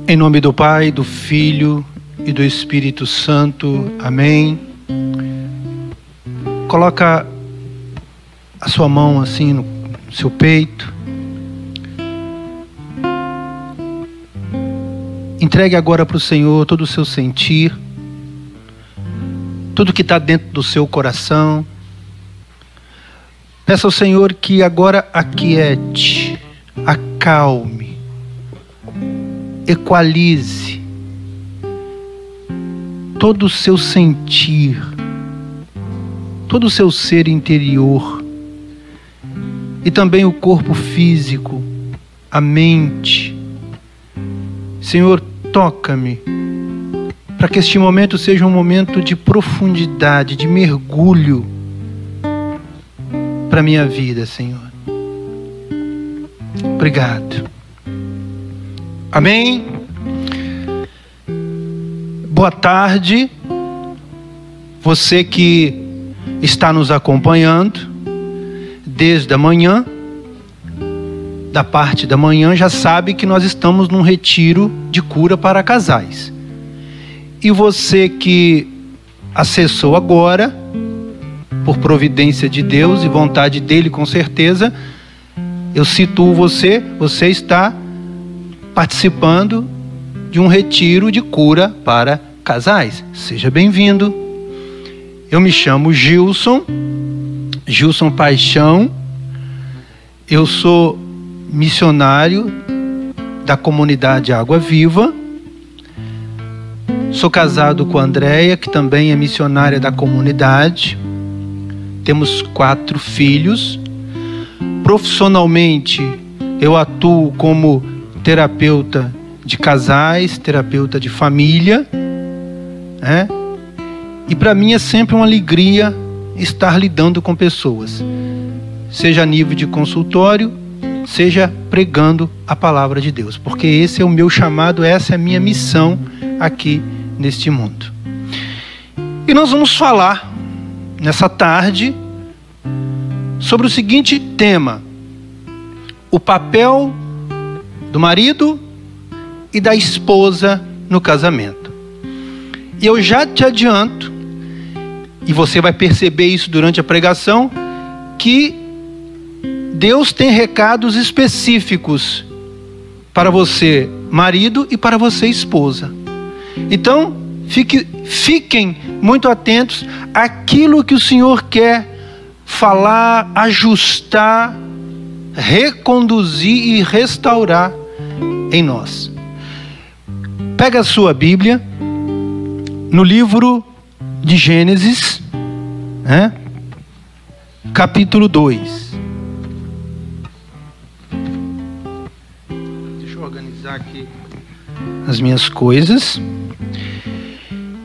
Em nome do Pai, do Filho e do Espírito Santo. Amém. Coloca a sua mão assim no seu peito. Entregue agora para o Senhor todo o seu sentir, tudo que está dentro do seu coração. Peça ao Senhor que agora aquiete, acalme, equalize todo o seu sentir, todo o seu ser interior e também o corpo físico, a mente. Senhor, toca-me para que este momento seja um momento de profundidade, de mergulho para a minha vida, Senhor. Obrigado. Amém? Boa tarde, você que está nos acompanhando desde a manhã, da parte da manhã, já sabe que nós estamos num retiro de cura para casais. E você que acessou agora, por providência de Deus e vontade dele, com certeza, eu situo você está participando de um retiro de cura para casais. Seja bem-vindo. Eu me chamo Gilson Paixão. Eu sou missionário da comunidade Água Viva. Sou casado com a Andréia, que também é missionária da comunidade. Temos 4 filhos. Profissionalmente, eu atuo como terapeuta de casais, terapeuta de família, né? E para mim é sempre uma alegria estar lidando com pessoas, seja a nível de consultório, seja pregando a palavra de Deus, porque esse é o meu chamado, essa é a minha missão aqui neste mundo. E nós vamos falar nessa tarde sobre o seguinte tema: o papel do marido e da esposa no casamento. E eu já te adianto, e você vai perceber isso durante a pregação, que Deus tem recados específicos para você, marido, e para você, esposa. Então, fiquem muito atentos àquilo que o Senhor quer falar, ajustar, reconduzir e restaurar em nós. Pega a sua Bíblia no livro de Gênesis, né? Capítulo 2. Deixa eu organizar aqui as minhas coisas.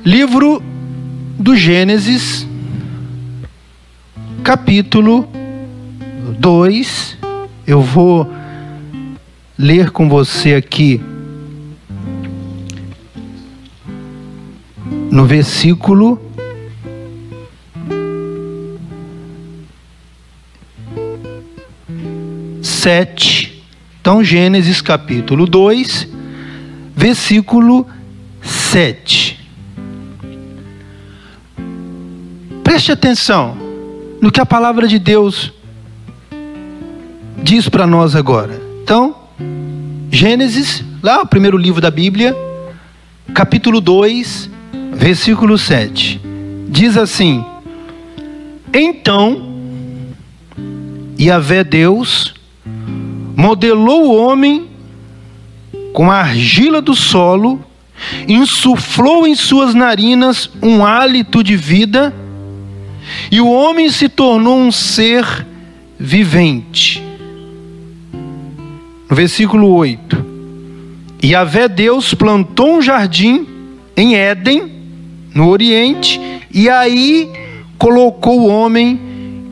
Livro do Gênesis, capítulo 2. Eu vou ler com você aqui no versículo 7. Então, Gênesis capítulo 2, versículo 7. Preste atenção no que a palavra de Deus diz para nós agora. Então, Gênesis, lá o primeiro livro da Bíblia, capítulo 2, versículo 7. Diz assim: Então, Yahvé Deus modelou o homem com a argila do solo, insuflou em suas narinas um hálito de vida, e o homem se tornou um ser vivente. No versículo 8: Yahvé Deus plantou um jardim em Éden, no Oriente, e aí colocou o homem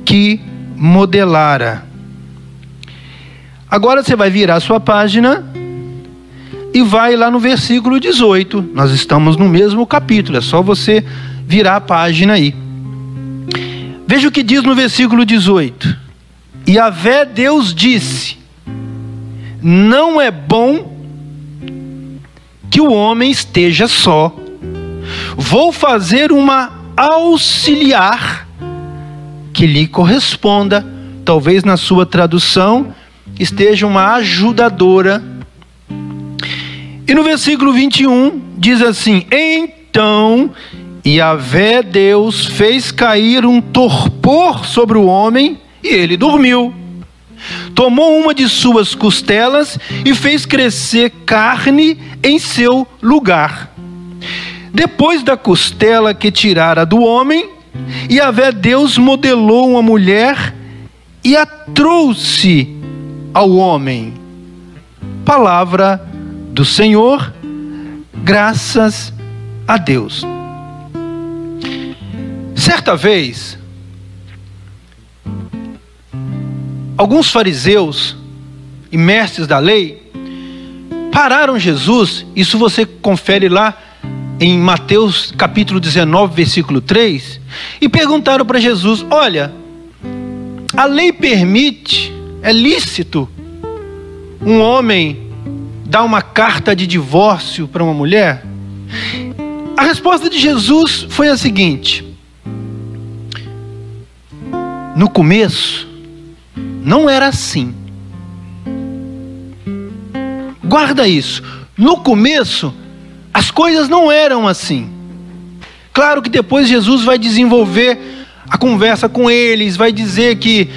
que modelara. Agora você vai virar a sua página e vai lá no versículo 18. Nós estamos no mesmo capítulo, é só você virar a página aí. Veja o que diz no versículo 18. Yahvé Deus disse: não é bom que o homem esteja só. Vou fazer uma auxiliar que lhe corresponda. Talvez na sua tradução esteja uma ajudadora. E no versículo 21 diz assim: então Yahvé Deus fez cair um torpor sobre o homem e ele dormiu. Tomou uma de suas costelas e fez crescer carne em seu lugar. Depois da costela que tirara do homem, Yahvé Deus modelou uma mulher e a trouxe ao homem. Palavra do Senhor, graças a Deus. Certa vez, alguns fariseus e mestres da lei pararam Jesus, isso você confere lá em Mateus capítulo 19, versículo 3, e perguntaram para Jesus: olha, a lei permite, é lícito um homem dar uma carta de divórcio para uma mulher? A resposta de Jesus foi a seguinte: no começo não era assim. Guarda isso. No começo as coisas não eram assim. Claro que depois Jesus vai desenvolver a conversa com eles, vai dizer que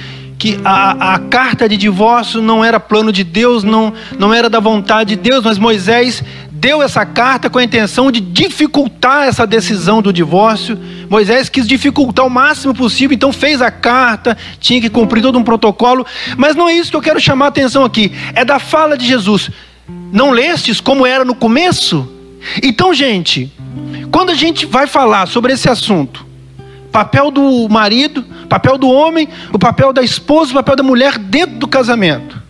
a carta de divórcio não era plano de Deus, não era da vontade de Deus, mas Moisés deu essa carta com a intenção de dificultar essa decisão do divórcio. Moisés quis dificultar o máximo possível, então fez a carta, tinha que cumprir todo um protocolo. Mas não é isso que eu quero chamar a atenção aqui, é da fala de Jesus. Não lestes como era no começo? Então, gente, quando a gente vai falar sobre esse assunto, papel do marido, papel do homem, o papel da esposa, o papel da mulher dentro do casamento.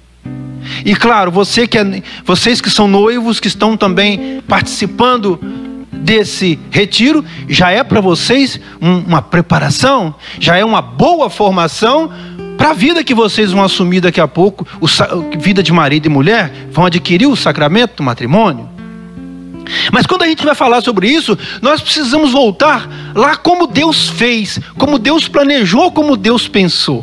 E claro, vocês que são noivos, que estão também participando desse retiro, já é para vocês uma preparação, já é uma boa formação para a vida que vocês vão assumir daqui a pouco, vida de marido e mulher, vão adquirir o sacramento do matrimônio. Mas quando a gente vai falar sobre isso, nós precisamos voltar lá como Deus fez, como Deus planejou, como Deus pensou.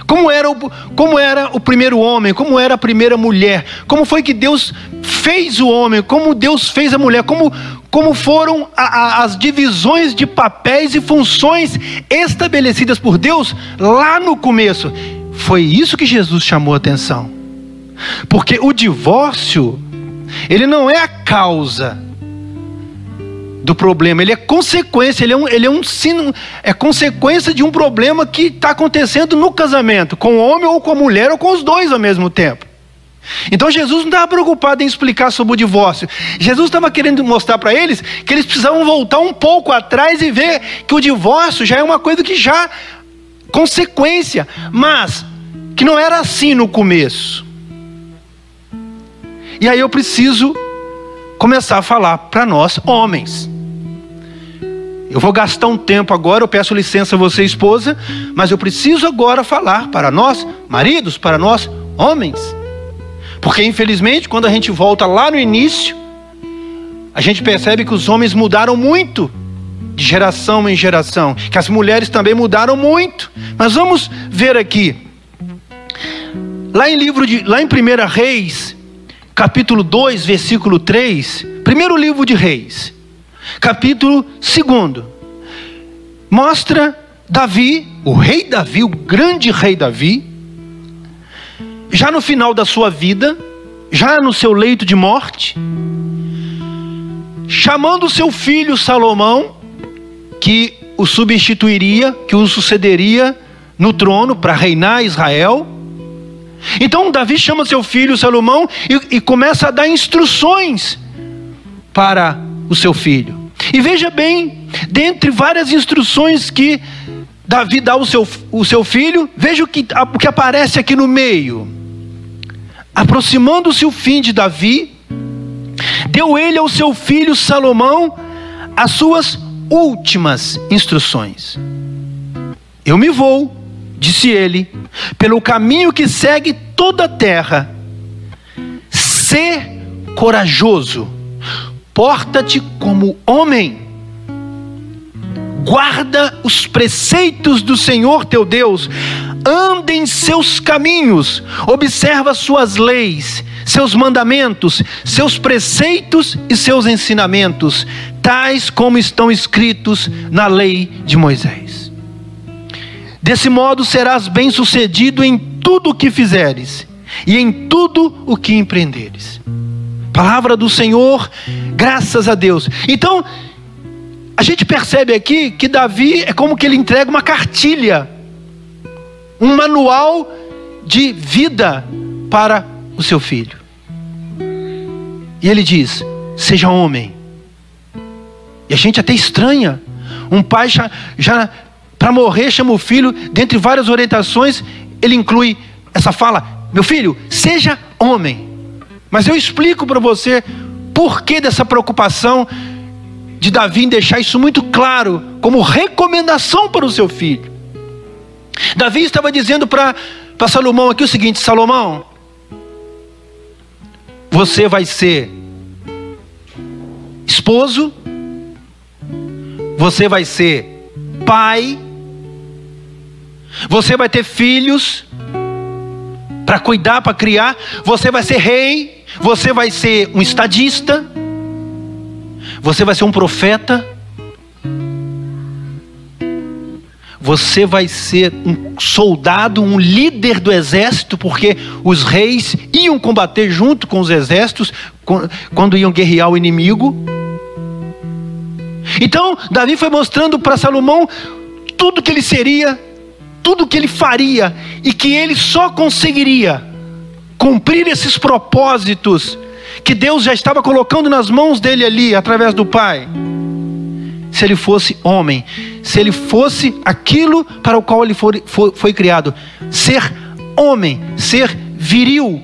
Como era o primeiro homem, como era a primeira mulher, como foi que Deus fez o homem, como Deus fez a mulher, como foram as divisões de papéis e funções estabelecidas por Deus lá no começo. Foi isso que Jesus chamou a atenção. Porque o divórcio, ele não é a causa do problema, ele é consequência, é consequência de um problema que está acontecendo no casamento, com o homem ou com a mulher, ou com os dois ao mesmo tempo. Então Jesus não estava preocupado em explicar sobre o divórcio. Jesus estava querendo mostrar para eles que eles precisavam voltar um pouco atrás e ver que o divórcio já é uma coisa que já consequência, mas que não era assim no começo. E aí eu preciso começar a falar para nós homens. Eu vou gastar um tempo agora, eu peço licença a você, esposa, mas eu preciso agora falar para nós maridos, para nós homens. Porque infelizmente quando a gente volta lá no início, a gente percebe que os homens mudaram muito de geração em geração, que as mulheres também mudaram muito. Mas vamos ver aqui, lá em 1 Reis, capítulo 2, versículo 3, primeiro livro de Reis, capítulo 2, mostra Davi, o rei Davi, o grande rei Davi, já no final da sua vida, já no seu leito de morte, chamando seu filho Salomão, que o substituiria, que o sucederia no trono para reinar Israel. Então Davi chama seu filho Salomão e começa a dar instruções para o seu filho. E veja bem, dentre várias instruções que Davi dá ao seu filho, veja o que aparece aqui no meio. Aproximando-se o fim de Davi, deu ele ao seu filho Salomão as suas últimas instruções. Eu me vou, disse ele, pelo caminho que segue toda a terra. Sê corajoso porta-te como homem, guarda os preceitos do Senhor teu Deus, anda em seus caminhos, observa suas leis, seus mandamentos, seus preceitos e seus ensinamentos, tais como estão escritos na lei de Moisés. Desse modo serás bem-sucedido em tudo o que fizeres e em tudo o que empreenderes. Palavra do Senhor, graças a Deus. Então, a gente percebe aqui que Davi é como que ele entrega uma cartilha, um manual de vida para o seu filho. E ele diz: seja homem. E a gente até estranha. Um pai já para morrer chama o filho, dentre várias orientações, ele inclui essa fala: meu filho, seja homem. Mas eu explico para você por que dessa preocupação de Davi em deixar isso muito claro, como recomendação para o seu filho. Davi estava dizendo para Salomão aqui o seguinte: Salomão, você vai ser esposo, você vai ser pai, você vai ter filhos para cuidar, para criar, você vai ser rei, você vai ser um estadista, você vai ser um profeta, você vai ser um soldado, um líder do exército, porque os reis iam combater junto com os exércitos quando iam guerrear o inimigo. Então Davi foi mostrando para Salomão tudo que ele seria, tudo que ele faria, e que ele só conseguiria cumprir esses propósitos que Deus já estava colocando nas mãos dele ali, através do Pai, se ele fosse homem, se ele fosse aquilo para o qual ele foi criado, ser homem, ser viril,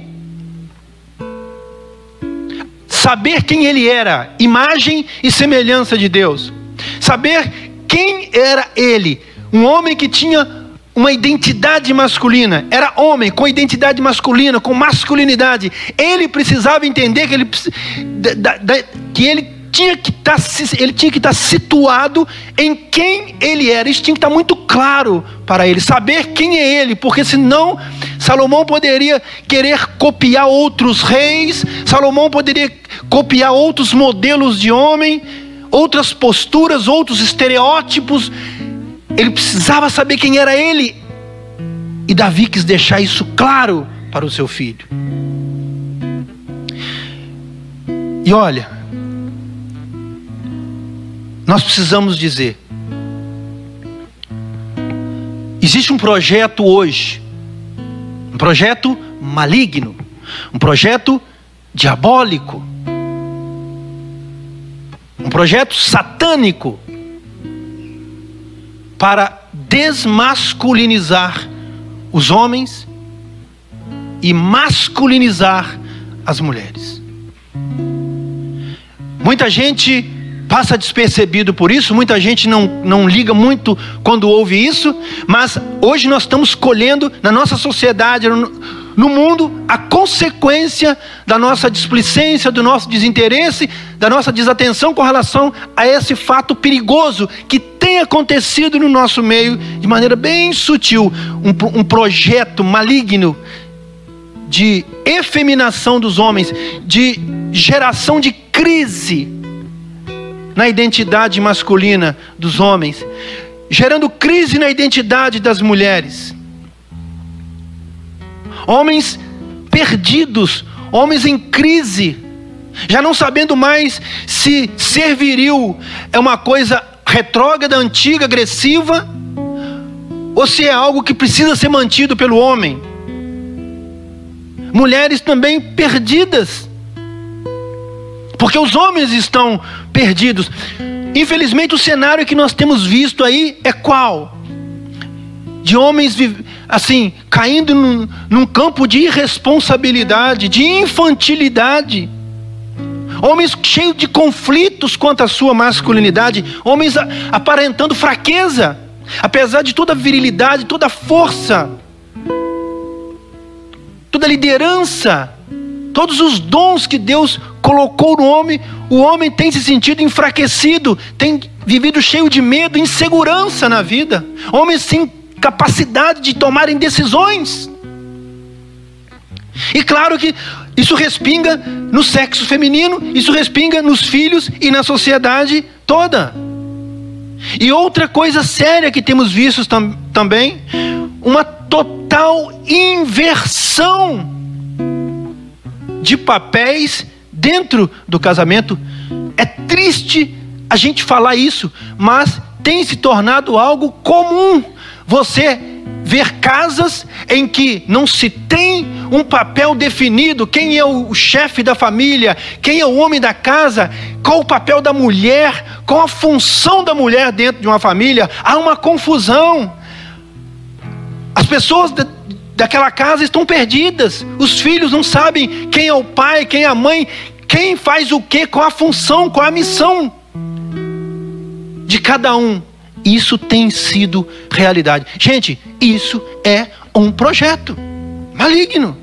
saber quem ele era, imagem e semelhança de Deus, saber quem era ele, um homem que tinha uma identidade masculina, era homem com identidade masculina, com masculinidade. Ele precisava entender que ele tinha que estar situado em quem ele era. Isso tinha que estar muito claro para ele, saber quem é ele, porque senão Salomão poderia querer copiar outros reis, Salomão poderia copiar outros modelos de homem, outras posturas, outros estereótipos. Ele precisava saber quem era ele. E Davi quis deixar isso claro para o seu filho. E olha, nós precisamos dizer, existe um projeto hoje, um projeto maligno, um projeto diabólico, um projeto satânico, para desmasculinizar os homens e masculinizar as mulheres. Muita gente passa despercebido por isso, muita gente não liga muito quando ouve isso, mas hoje nós estamos colhendo na nossa sociedade, no mundo, a consequência da nossa displicência, do nosso desinteresse, da nossa desatenção com relação a esse fato perigoso que tem acontecido no nosso meio de maneira bem sutil, um projeto maligno de efeminação dos homens, de geração de crise na identidade masculina dos homens, gerando crise na identidade das mulheres. Homens perdidos, homens em crise, já não sabendo mais se ser viril é uma coisa retrógrada, antiga, agressiva, ou se é algo que precisa ser mantido pelo homem. Mulheres também perdidas, porque os homens estão perdidos. Infelizmente o cenário que nós temos visto aí é qual? De homens assim, caindo num campo de irresponsabilidade, de infantilidade. Homens cheios de conflitos quanto à sua masculinidade. Homens aparentando fraqueza, apesar de toda a virilidade, toda a força, toda a liderança, todos os dons que Deus colocou no homem, o homem tem se sentido enfraquecido, tem vivido cheio de medo, insegurança na vida. Homens sem capacidade de tomarem decisões. E claro que isso respinga no sexo feminino, isso respinga nos filhos e na sociedade toda. E outra coisa séria que temos visto também, uma total inversão de papéis dentro do casamento. É triste a gente falar isso, mas tem se tornado algo comum. Você ver casas em que não se tem um papel definido, quem é o chefe da família, quem é o homem da casa, qual o papel da mulher, qual a função da mulher dentro de uma família. Há uma confusão. As pessoas daquela casa estão perdidas. Os filhos não sabem quem é o pai, quem é a mãe, quem faz o quê, qual a função, qual a missão de cada um. Isso tem sido realidade. Gente, isso é um projeto maligno.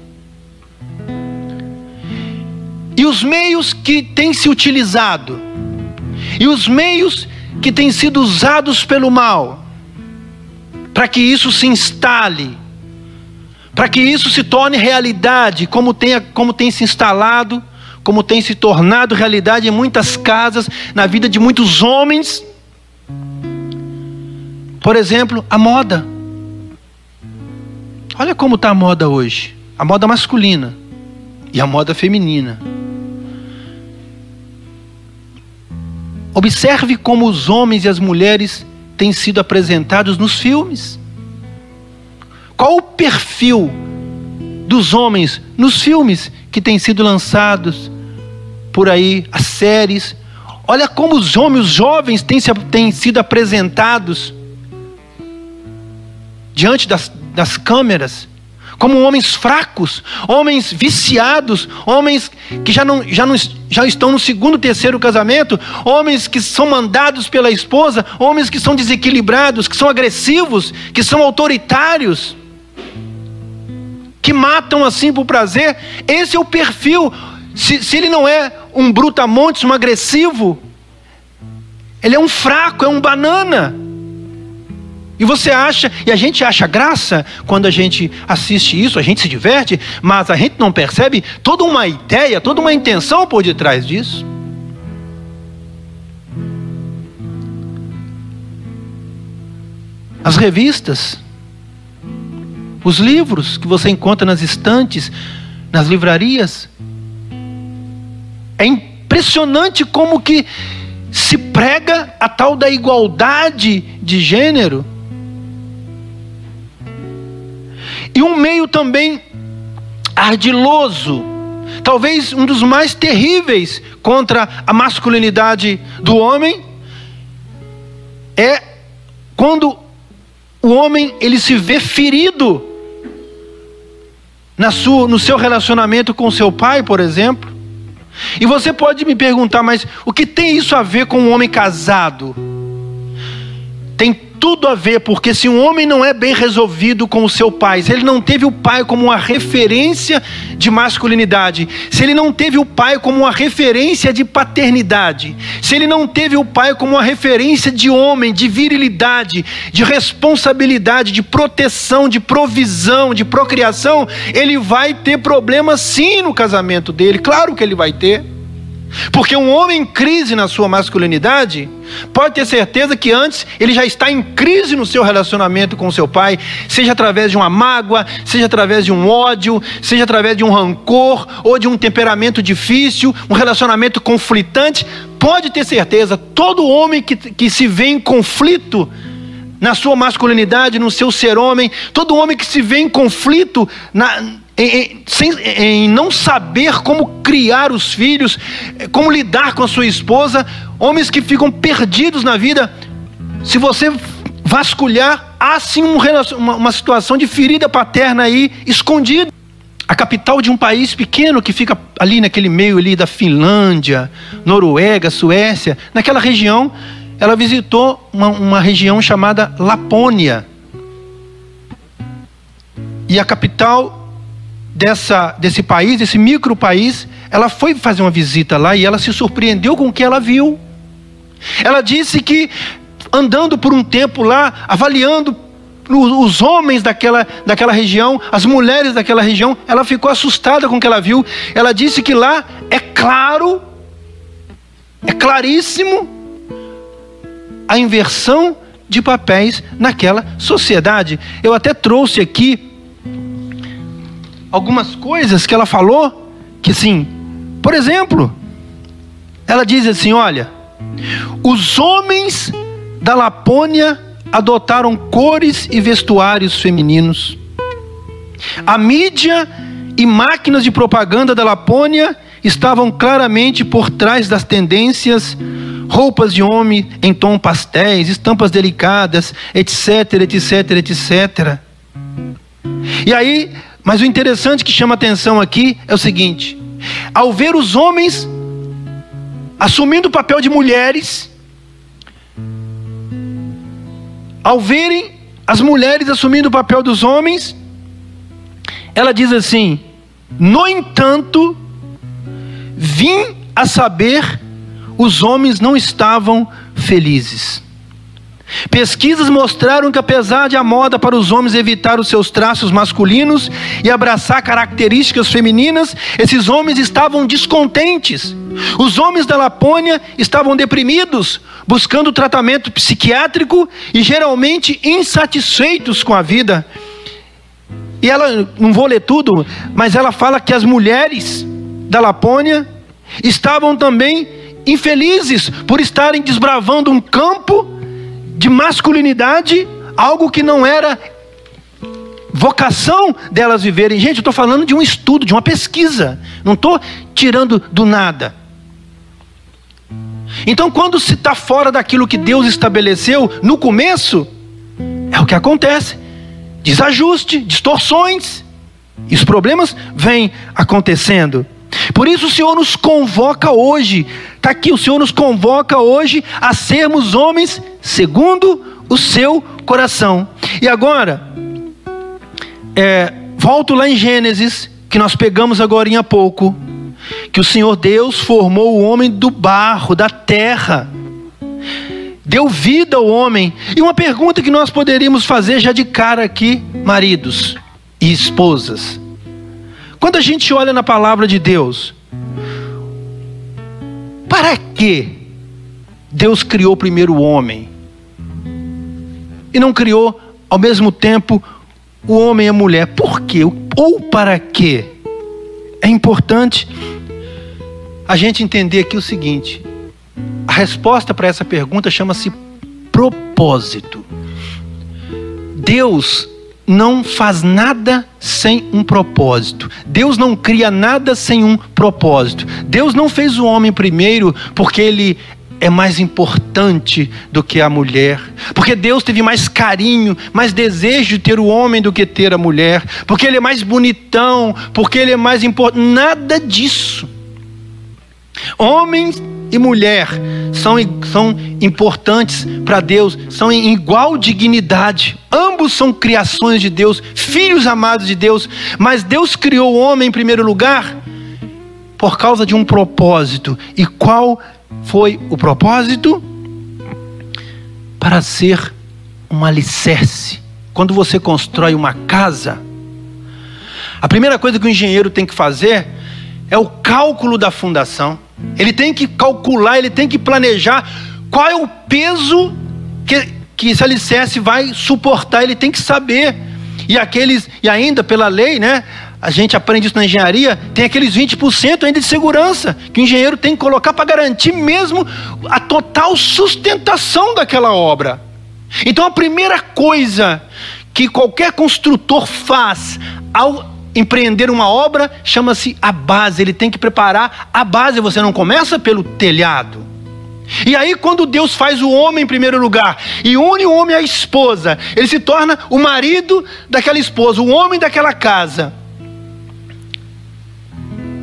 E os meios que têm se utilizado, e os meios que têm sido usados pelo mal, para que isso se instale, para que isso se torne realidade, como tem se instalado, como tem se tornado realidade em muitas casas, na vida de muitos homens. Por exemplo, a moda. Olha como está a moda hoje. A moda masculina e a moda feminina. Observe como os homens e as mulheres têm sido apresentados nos filmes. Qual o perfil dos homens nos filmes que têm sido lançados por aí, as séries? Olha como os homens, os jovens têm sido apresentados diante das câmeras, como homens fracos, homens viciados, homens que já estão no segundo, terceiro casamento, homens que são mandados pela esposa, homens que são desequilibrados, que são agressivos, que são autoritários, que matam assim por prazer. Esse é o perfil. Se ele não é um brutamontes, um agressivo, ele é um fraco, é um banana. E você acha, e a gente acha graça quando a gente assiste isso, a gente se diverte, mas a gente não percebe toda uma ideia, toda uma intenção por detrás disso. As revistas, os livros que você encontra nas estantes, nas livrarias, é impressionante como que se prega a tal da igualdade de gênero. E um meio também ardiloso, talvez um dos mais terríveis contra a masculinidade do homem, é quando o homem ele se vê ferido no seu relacionamento com seu pai, por exemplo. E você pode me perguntar, mas o que tem isso a ver com um homem casado? Tem tudo a ver, porque se um homem não é bem resolvido com o seu pai, se ele não teve o pai como uma referência de masculinidade, se ele não teve o pai como uma referência de paternidade, se ele não teve o pai como uma referência de homem, de virilidade, de responsabilidade, de proteção, de provisão, de procriação, ele vai ter problemas sim no casamento dele. Claro que ele vai ter. Porque um homem em crise na sua masculinidade, pode ter certeza que antes ele já está em crise no seu relacionamento com seu pai, seja através de uma mágoa, seja através de um ódio, seja através de um rancor, ou de um temperamento difícil, um relacionamento conflitante. Pode ter certeza, todo homem que se vê em conflito na sua masculinidade, no seu ser homem, todo homem que se vê em conflito em não saber como criar os filhos, como lidar com a sua esposa, homens que ficam perdidos na vida. Se você vasculhar, há sim uma situação de ferida paterna aí escondida. A capital de um país pequeno que fica ali naquele meio ali da Finlândia, Noruega, Suécia, naquela região, ela visitou uma região chamada Lapônia. E a capital desse país, desse micro país, ela foi fazer uma visita lá e ela se surpreendeu com o que ela viu. Ela disse que andando por um tempo lá, avaliando os homens daquela região, as mulheres daquela região, ela ficou assustada com o que ela viu. Ela disse que lá é claro, é claríssimo a inversão de papéis naquela sociedade. Eu até trouxe aqui algumas coisas que ela falou, que sim, por exemplo, ela diz assim: olha, os homens da Lapônia adotaram cores e vestuários femininos. A mídia e máquinas de propaganda da Lapônia estavam claramente por trás das tendências, roupas de homem em tom pastéis, estampas delicadas, etc, etc, etc. E aí, mas o interessante que chama atenção aqui é o seguinte: ao ver os homens assumindo o papel de mulheres, ao verem as mulheres assumindo o papel dos homens, ela diz assim: no entanto, vim a saber, os homens não estavam felizes. Pesquisas mostraram que, apesar de a moda para os homens evitar os seus traços masculinos e abraçar características femininas, esses homens estavam descontentes. Os homens da Lapônia estavam deprimidos, buscando tratamento psiquiátrico e geralmente insatisfeitos com a vida. E ela, não vou ler tudo, mas ela fala que as mulheres da Lapônia estavam também infelizes por estarem desbravando um campo de masculinidade, algo que não era vocação delas viverem. Gente, eu estou falando de um estudo, de uma pesquisa, não estou tirando do nada. Então, quando se está fora daquilo que Deus estabeleceu no começo, é o que acontece: desajuste, distorções, e os problemas vêm acontecendo. Por isso o Senhor nos convoca hoje, está aqui, o Senhor nos convoca hoje a sermos homens segundo o seu coração. E agora, volto lá em Gênesis, que nós pegamos agora há pouco, que o Senhor Deus formou o homem do barro, da terra, deu vida ao homem. E uma pergunta que nós poderíamos fazer já de cara aqui, maridos e esposas: quando a gente olha na palavra de Deus, para que Deus criou primeiro o homem e não criou ao mesmo tempo o homem e a mulher? Por quê? Ou para quê? É importante a gente entender aqui o seguinte: a resposta para essa pergunta chama-se propósito. Deus não faz nada sem um propósito. Deus não cria nada sem um propósito. Deus não fez o homem primeiro porque ele é mais importante do que a mulher, porque Deus teve mais carinho, mais desejo de ter o homem do que ter a mulher, porque ele é mais bonitão, porque ele é mais importante. Nada disso. Homem e mulher são importantes para Deus, são em igual dignidade. Ambos são criações de Deus, filhos amados de Deus. Mas Deus criou o homem em primeiro lugar por causa de um propósito. E qual foi o propósito? Para ser um alicerce. Quando você constrói uma casa, a primeira coisa que o engenheiro tem que fazer é o cálculo da fundação. Ele tem que calcular, ele tem que planejar qual é o peso que esse alicerce vai suportar. Ele tem que saber. E ainda pela lei, né? A gente aprende isso na engenharia, tem aqueles 20% ainda de segurança que o engenheiro tem que colocar para garantir mesmo a total sustentação daquela obra. Então a primeira coisa que qualquer construtor faz ao empreender uma obra chama-se a base. Ele tem que preparar a base. Você não começa pelo telhado. E aí, quando Deus faz o homem em primeiro lugar e une o homem à esposa, ele se torna o marido daquela esposa, o homem daquela casa.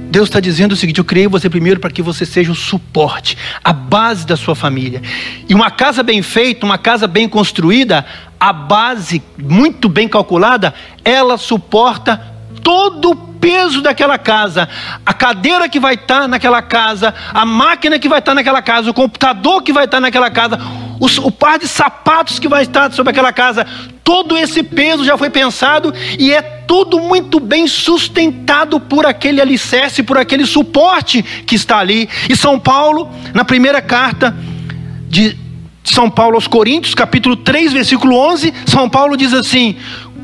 Deus está dizendo o seguinte: eu criei você primeiro para que você seja o suporte, a base da sua família. E uma casa bem feita, uma casa bem construída, a base muito bem calculada, ela suporta todo o peso daquela casa, a cadeira que vai estar naquela casa, a máquina que vai estar naquela casa, o computador que vai estar naquela casa, o par de sapatos que vai estar sobre aquela casa, todo esse peso já foi pensado e é tudo muito bem sustentado por aquele alicerce, por aquele suporte que está ali. E São Paulo, na primeira carta de São Paulo aos Coríntios, capítulo 3, versículo 11, São Paulo diz assim: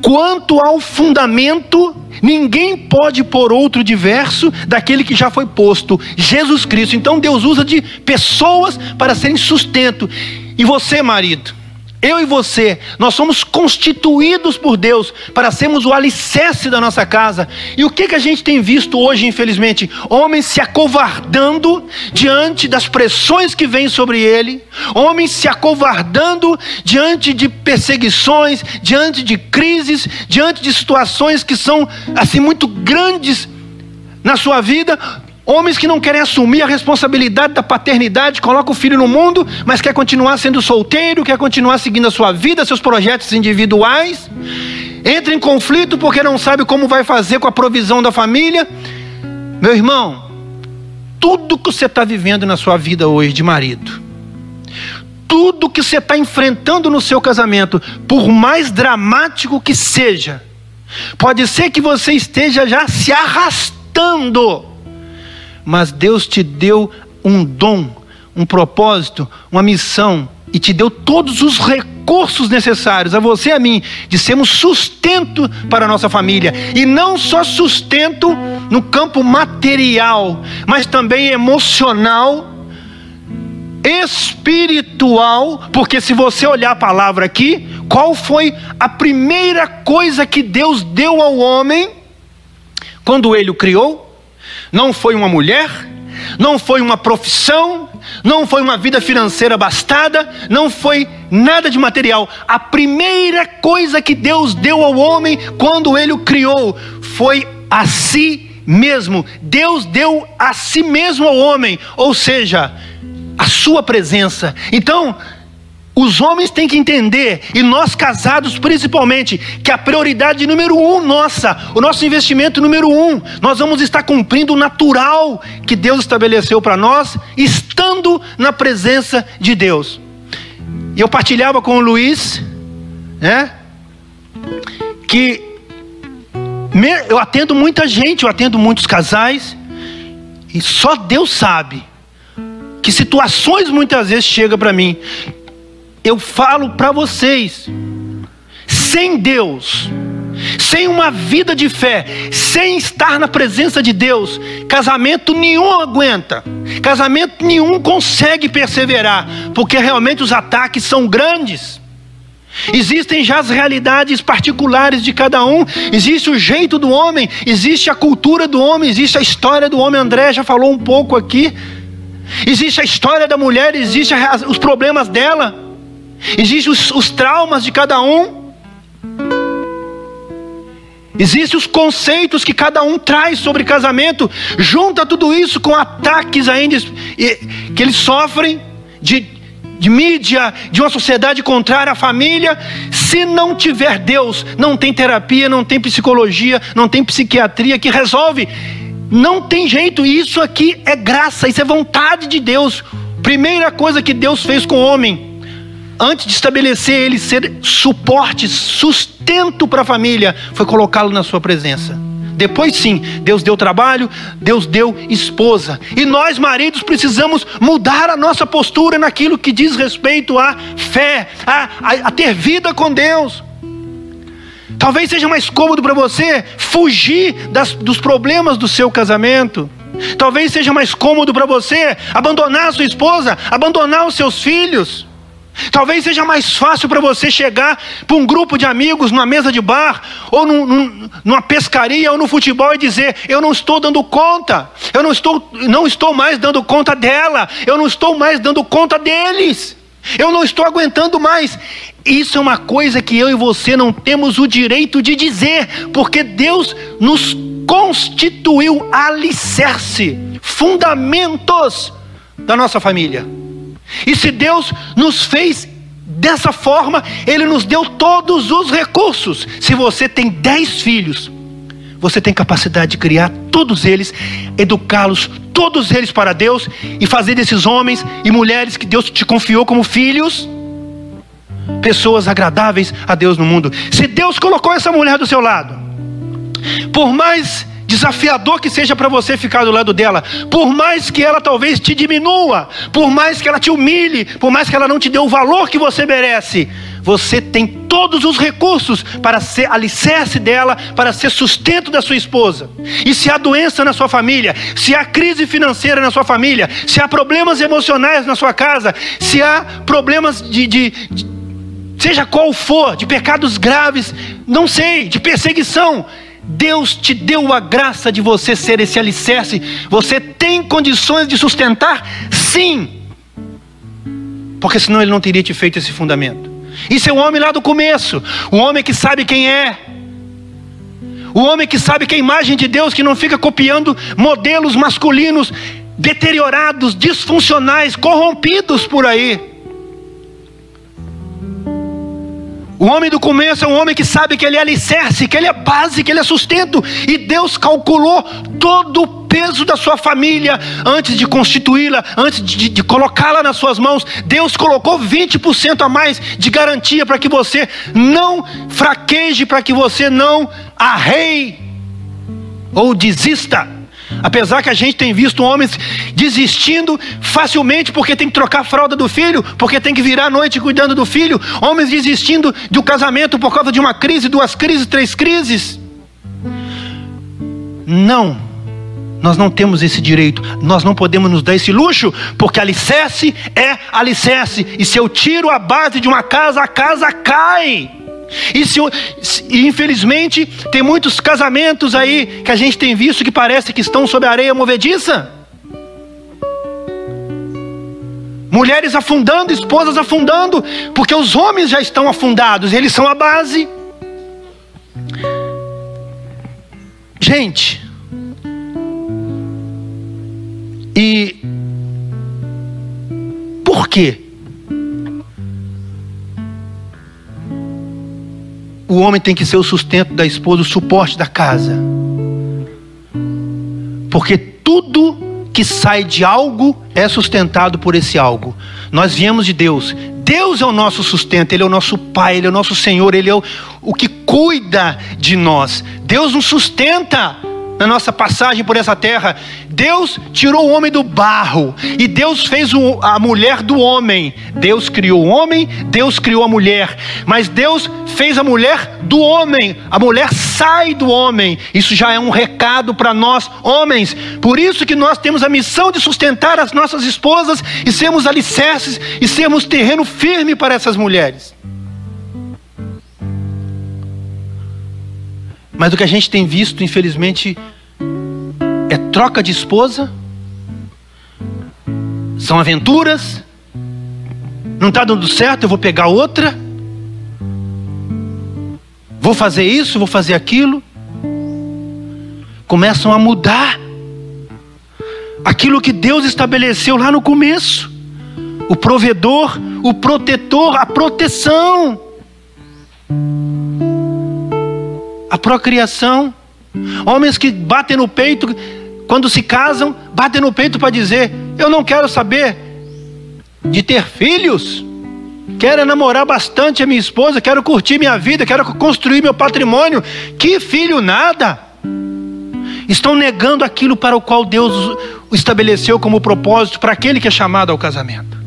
quanto ao fundamento, ninguém pode pôr outro diverso daquele que já foi posto, Jesus Cristo. Então Deus usa de pessoas para serem sustento. E você, marido, eu e você, nós somos constituídos por Deus para sermos o alicerce da nossa casa. E o que a gente tem visto hoje, infelizmente? Homens se acovardando diante das pressões que vêm sobre ele, homens se acovardando diante de perseguições, diante de crises, diante de situações que são assim muito grandes na sua vida. Homens que não querem assumir a responsabilidade da paternidade, colocam o filho no mundo, mas quer continuar sendo solteiro, quer continuar seguindo a sua vida, seus projetos individuais. Entra em conflito porque não sabe como vai fazer com a provisão da família. Meu irmão, tudo que você está vivendo na sua vida hoje de marido, tudo que você está enfrentando no seu casamento, por mais dramático que seja, pode ser que você esteja já se arrastando, mas Deus te deu um dom, um propósito, uma missão, e te deu todos os recursos necessários, a você e a mim, de sermos sustento para a nossa família. E não só sustento no campo material, mas também emocional, espiritual. Porque se você olhar a palavra aqui, qual foi a primeira coisa que Deus deu ao homem quando ele o criou? Não foi uma mulher, não foi uma profissão, não foi uma vida financeira abastada, não foi nada de material. A primeira coisa que Deus deu ao homem quando ele o criou foi a si mesmo. Deus deu a si mesmo ao homem, ou seja, a sua presença. Então, os homens têm que entender, e nós casados principalmente, que a prioridade número 1 nossa, o nosso investimento número 1, nós vamos estar cumprindo o natural que Deus estabeleceu para nós, estando na presença de Deus. E eu partilhava com o Luiz, que eu atendo muita gente, eu atendo muitos casais, e só Deus sabe que situações muitas vezes chegam para mim. Eu falo para vocês, sem Deus, sem uma vida de fé, sem estar na presença de Deus, casamento nenhum aguenta, casamento nenhum consegue perseverar, porque realmente os ataques são grandes. Existem já as realidades particulares de cada um, existe o jeito do homem, existe a cultura do homem, existe a história do homem. André já falou um pouco aqui. Existe a história da mulher, existe os problemas dela, existem os traumas de cada um, existem os conceitos que cada um traz sobre casamento. Junta tudo isso com ataques ainda que eles sofrem de mídia, de uma sociedade contrária à família. Se não tiver Deus, não tem terapia, não tem psicologia, não tem psiquiatria que resolve. Não tem jeito. Isso aqui é graça, isso é vontade de Deus. Primeira coisa que Deus fez com o homem, antes de estabelecer ele ser suporte, sustento para a família, foi colocá-lo na sua presença. Depois sim, Deus deu trabalho, Deus deu esposa. E nós, maridos, precisamos mudar a nossa postura naquilo que diz respeito à fé, a ter vida com Deus. Talvez seja mais cômodo para você fugir dos problemas do seu casamento. Talvez seja mais cômodo para você abandonar a sua esposa, abandonar os seus filhos. Talvez seja mais fácil para você chegar para um grupo de amigos numa mesa de bar, ou numa pescaria, ou no futebol, e dizer: eu não estou dando conta, eu não estou mais dando conta dela, eu não estou mais dando conta deles, eu não estou aguentando mais. Isso é uma coisa que eu e você não temos o direito de dizer, porque Deus nos constituiu alicerce, fundamentos da nossa família. E se Deus nos fez dessa forma, Ele nos deu todos os recursos. Se você tem 10 filhos, você tem capacidade de criar todos eles, educá-los, todos eles para Deus, e fazer desses homens e mulheres que Deus te confiou como filhos, pessoas agradáveis a Deus no mundo. Se Deus colocou essa mulher do seu lado, por mais desafiador que seja para você ficar do lado dela, por mais que ela talvez te diminua, por mais que ela te humilhe, por mais que ela não te dê o valor que você merece, você tem todos os recursos para ser alicerce dela, para ser sustento da sua esposa. E se há doença na sua família, se há crise financeira na sua família, se há problemas emocionais na sua casa, se há problemas seja qual for, de pecados graves, não sei, de perseguição, Deus te deu a graça de você ser esse alicerce. Você tem condições de sustentar? Sim. Porque senão Ele não teria te feito esse fundamento. Isso é o homem lá do começo. O homem que sabe quem é. O homem que sabe que é a imagem de Deus, que não fica copiando modelos masculinos deteriorados, disfuncionais, corrompidos por aí. O homem do começo é um homem que sabe que ele é alicerce, que ele é base, que ele é sustento. E Deus calculou todo o peso da sua família antes de constituí-la, antes de colocá-la nas suas mãos. Deus colocou 20% a mais de garantia para que você não fraqueje, para que você não arreie ou desista. Apesar que a gente tem visto homens desistindo facilmente porque tem que trocar a fralda do filho, porque tem que virar a noite cuidando do filho. Homens desistindo do casamento por causa de uma crise, 2 crises, 3 crises. Não, nós não temos esse direito. Nós não podemos nos dar esse luxo, porque alicerce é alicerce. E se eu tiro a base de uma casa, a casa cai. E infelizmente tem muitos casamentos aí que a gente tem visto que parece que estão sob a areia movediça. Mulheres afundando, esposas afundando, porque os homens já estão afundados, eles são a base. Gente, e por quê? O homem tem que ser o sustento da esposa, o suporte da casa. Porque tudo que sai de algo é sustentado por esse algo. Nós viemos de Deus. Deus é o nosso sustento, Ele é o nosso Pai, Ele é o nosso Senhor, Ele é o que cuida de nós. Deus nos sustenta na nossa passagem por essa terra. Deus tirou o homem do barro e Deus fez a mulher do homem. Deus criou o homem, Deus criou a mulher, mas Deus fez a mulher do homem. A mulher sai do homem. Isso já é um recado para nós homens. Por isso que nós temos a missão de sustentar as nossas esposas e sermos alicerces e sermos terreno firme para essas mulheres. Mas o que a gente tem visto, infelizmente, é troca de esposa, são aventuras, não está dando certo, eu vou pegar outra, vou fazer isso, vou fazer aquilo. Começam a mudar aquilo que Deus estabeleceu lá no começo. O provedor, o protetor, a proteção, a procriação. Homens que batem no peito quando se casam, batem no peito para dizer: eu não quero saber de ter filhos, quero namorar bastante a minha esposa, quero curtir minha vida, quero construir meu patrimônio. Que filho nada! Estão negando aquilo para o qual Deus o estabeleceu como propósito para aquele que é chamado ao casamento.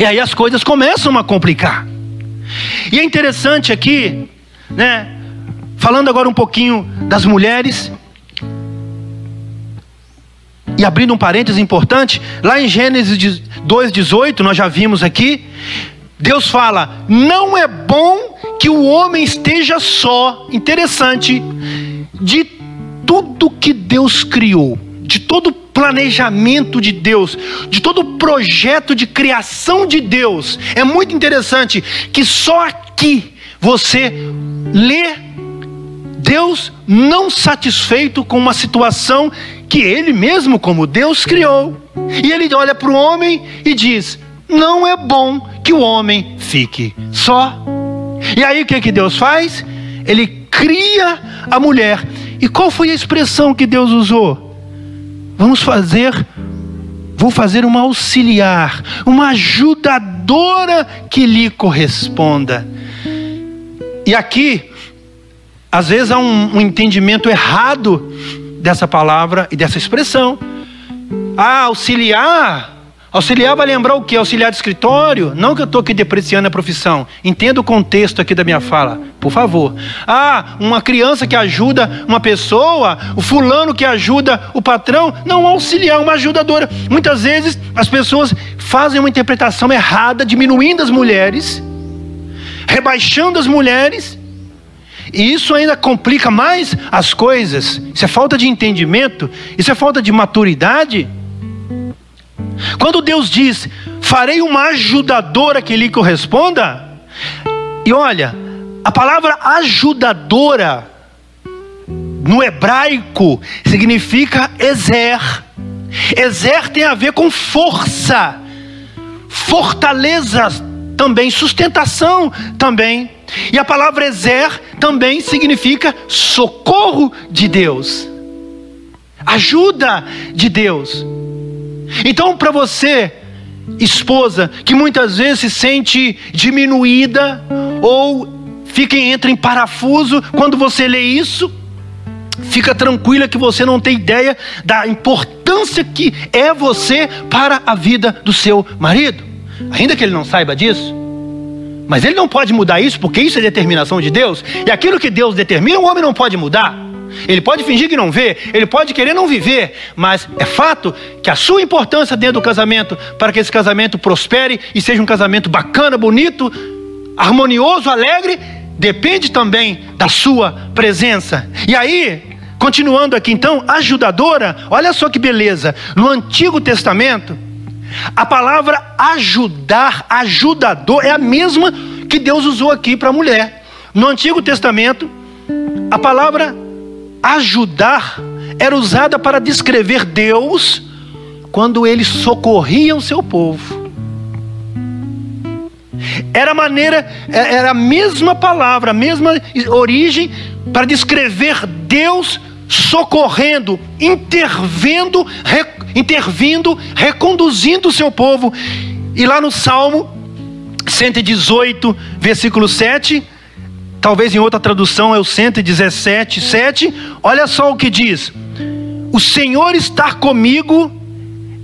E aí as coisas começam a complicar. E é interessante aqui, né? Falando agora um pouquinho das mulheres, e abrindo um parênteses importante, lá em Gênesis 2:18, nós já vimos aqui, Deus fala: não é bom que o homem esteja só. Interessante, de tudo que Deus criou, de todo o planejamento de Deus, de todo o projeto de criação de Deus, é muito interessante que só aqui você lê Deus não satisfeito com uma situação que Ele mesmo, como Deus, criou. E Ele olha para o homem e diz: não é bom que o homem fique só. E aí o que Deus faz? Ele cria a mulher. E qual foi a expressão que Deus usou? Vou fazer uma auxiliar, uma ajudadora que lhe corresponda. E aqui, às vezes há um entendimento errado dessa palavra e dessa expressão. Auxiliar vai lembrar o quê? Auxiliar de escritório? Não que eu estou aqui depreciando a profissão. Entenda o contexto aqui da minha fala, por favor. Uma criança que ajuda uma pessoa, o fulano que ajuda o patrão. Não, auxiliar, uma ajudadora. Muitas vezes as pessoas fazem uma interpretação errada, diminuindo as mulheres, rebaixando as mulheres. E isso ainda complica mais as coisas. Isso é falta de entendimento, isso é falta de maturidade. Quando Deus diz, farei uma ajudadora que lhe corresponda, e olha, a palavra ajudadora no hebraico significa ezer. Ezer tem a ver com força, fortaleza também, sustentação também. E a palavra ezer também significa socorro de Deus, ajuda de Deus. Então, para você, esposa, que muitas vezes se sente diminuída ou entra em parafuso quando você lê isso, fica tranquila que você não tem ideia da importância que é você para a vida do seu marido. Ainda que ele não saiba disso, mas ele não pode mudar isso, porque isso é determinação de Deus. E aquilo que Deus determina, o homem não pode mudar. Ele pode fingir que não vê, ele pode querer não viver, mas é fato que a sua importância dentro do casamento, para que esse casamento prospere e seja um casamento bacana, bonito, harmonioso, alegre, depende também da sua presença. E aí, continuando aqui então, ajudadora, olha só que beleza. No Antigo Testamento, a palavra ajudar, ajudador, é a mesma que Deus usou aqui para a mulher. No Antigo Testamento, a palavra ajudar era usada para descrever Deus quando ele socorria o seu povo. Era a mesma palavra, a mesma origem para descrever Deus socorrendo, intervindo, reconduzindo o seu povo. E lá no Salmo 118, versículo 7, talvez em outra tradução é o 117, 7. Olha só o que diz: o Senhor está comigo